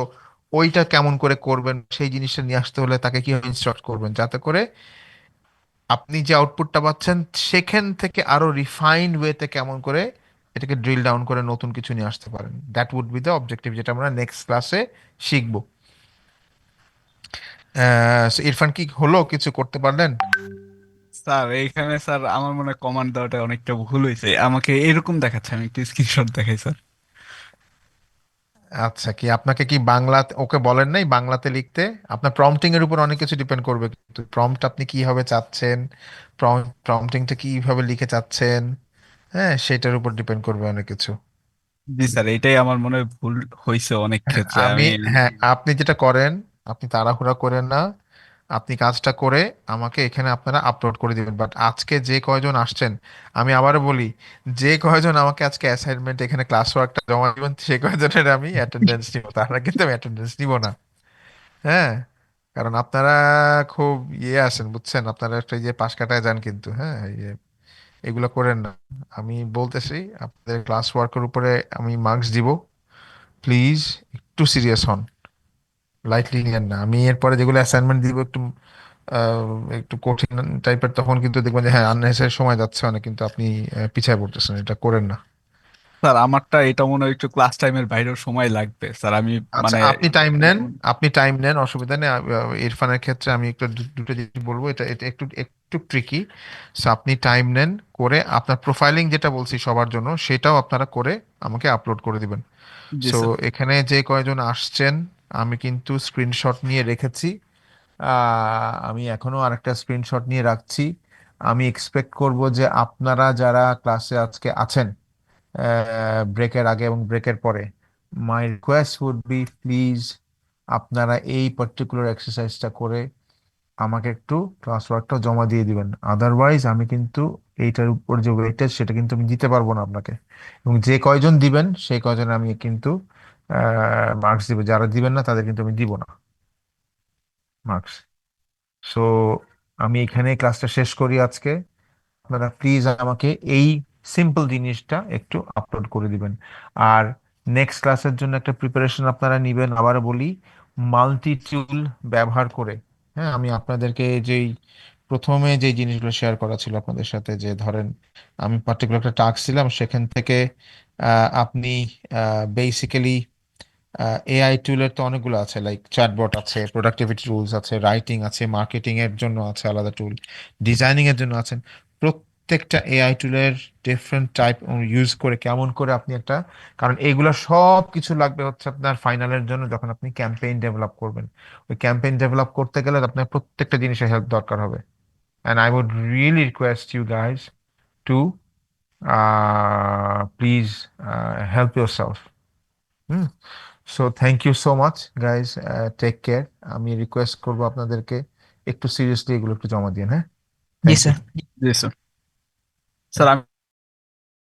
ওইটা কেমন করে করবেন সেই জিনিসটা নিয়ে আসতে হলে তাকে কিভাবে ইনস্ট্রাক্ট করবেন যাতে করে আপনি যে আউটপুটটা পাচ্ছেন সেখান থেকে আরো রিফাইন্ড ওয়েতে কেমন করে এটাকে ড্রিল ডাউন করে নতুন কিছু নিয়ে আসতে পারেন। That would be the objective, যেটা আমরা নেক্সট ক্লাসে শিখবো। So ইরফান কি হলো, কিছু করতে পারলেন? স্যার এইখানে স্যার আমার মনে হয় কমান্ড দেওয়াটা অনেকটা ভুল হয়েছে, আমাকে এরকম দেখাচ্ছে, আমি একটু স্ক্রিনশট দেখাই স্যার। আচ্ছা, কি আপনাকে কি বাংলাতে ওকে বলেন নাই বাংলাতে লিখতে? আপনার প্রম্পটিং এর উপর অনেক কিছু ডিপেন্ড করবে, কিন্তু প্রম্পট আপনি কিভাবে চাচ্ছেন, প্রম্পটিংটা কিভাবে লিখে চাচ্ছেন, হ্যাঁ, সেটার উপর ডিপেন্ড করবে অনেক কিছু। জি স্যার, এটাই আমার মনে হয় ভুল হয়েছে অনেক হ্যাঁ, ক্ষেত্রে। আমি, আমি হ্যাঁ, আপনি যেটা করেন, আপনি তাড়াহুড়া করেন না, আপনি কাজটা করে আমাকে এখানে আপনারা আপলোড করে দিবেন। বাট আজকে যে কয়জন আসছেন, আমি আবারও বলি, যে কয়জন আমাকে আজকে অ্যাসাইনমেন্ট এখানে ক্লাস ওয়ার্কটা জমা দিবেন সে কয়জনের আমি অ্যাটেন্ডেন্স নিব, তারা কিন্তু আমি অ্যাটেন্ডেন্স নিব না। হ্যাঁ, কারণ আপনারা খুব আছেন বুঝছেন, আপনারা একটা যে পাশ কাটায় যান কিন্তু, হ্যাঁ, এগুলো করেন না। আমি বলতেছি আপনাদের ক্লাস ওয়ার্কের উপরে আমি মার্কস দিব, প্লিজ একটু সিরিয়াস হন, লাইটলি নিয়েন না। আমি এরপরে যেগুলো অ্যাসাইনমেন্ট দিব একটু একটু কঠিন টাইপের, তখন কিন্তু দেখবেন যে হ্যাঁ আননেসেসারি সময় যাচ্ছে অনেক, কিন্তু আপনি পিছায় পড়তেছেন, এটা করেন না। স্যার আমারটা এটা মনে হয় একটু ক্লাস টাইমের বাইরেও সময় লাগবে স্যার, আমি আচ্ছা, মানে আপনি টাইম নেন, আপনি টাইম নেন, অসুবিধা নেই। ইরফানের ক্ষেত্রে আমি একটু দুটো জিনিস বলবো, এটা এটা একটু একটু ট্রিকি। সো আপনি টাইম নেন, করে আপনার প্রোফাইলিং যেটা বলছি সবার জন্য সেটাও আপনারা করে আমাকে আপলোড করে দিবেন। জি সো স্যার। এখানে যে কয়জন আসছেন আমি কিন্তু স্ক্রিনশট নিয়ে রেখেছি, আমি এখনো আরেকটা স্ক্রিনশট নিয়ে রাখছি। আমি এক্সপেক্ট করব যে আপনারা যারা ক্লাসে আজকে আছেন ব্রেকের আগে এবং ব্রেকের পরে, my request would be please আপনারা এই পার্টিকুলার এক্সারসাইজটা করে আমাকে একটু ক্লাস ওয়ার্কটা জমা দিয়ে দিবেন। আদারওয়াইজ আমি কিন্তু এইটার উপর যে ওয়েটেজ সেটা কিন্তু আমি দিতে পারবো না আপনাকে, এবং যে কয়জন দিবেন সেই কয়জন আমি কিন্তু মার্কস দিব, যারা দিবেন না তাদের কিন্তু আমি দিব না মার্কস। সো আমি এখানে ক্লাসটা শেষ করি আজকে। আপনারা প্লিজ আমাকে এই সিম্পল জিনিসটা একটু আপলোড করে দিবেন। আর নেক্সট ক্লাসের জন্য একটা প্রিপারেশন আপনারা নিবেন। আবার বলি, মাল্টি টুল ব্যবহার করে। হ্যাঁ, আমি আপনাদেরকে যেই প্রথমে যে জিনিসগুলো শেয়ার করা ছিল আপনাদের সাথে, যে ধরেন আমি পার্টিকুলার একটা টাস্ক ছিলাম, সেখান থেকে আপনি বেসিক্যালি এআই টুলের তো অনেকগুলো আছে, লাইক চ্যাটবট আছে, প্রোডাক্টিভিটি টুলস আছে, রাইটিং আছে, মার্কেটিং এর জন্য আছে আলাদা টুল, ডিজাইনিং এর জন্য আছেন। প্রত্যেকটা এআই টুলের ডিফারেন্ট টাইপ ইউজ করে কেমন করে আপনি একটা, কারণ এইগুলো সব কিছু লাগবে হচ্ছে আপনার ফাইনালের জন্য যখন আপনি ক্যাম্পেইন ডেভেলপ করবেন। ওই ক্যাম্পেইন ডেভেলপ করতে গেলে আপনার প্রত্যেকটা জিনিসের হেল্প দরকার হবে। And I would really request you guys to please help yourself. Hmm. So thank you so much guys, take care. আমি রিকোয়েস্ট করবো আপনাদেরকে একটু সিরিয়াসলি এগুলো একটু জমা দিন। হ্যাঁ, জি থ্যাংক ইউ। স্যার। জি স্যার। স্যার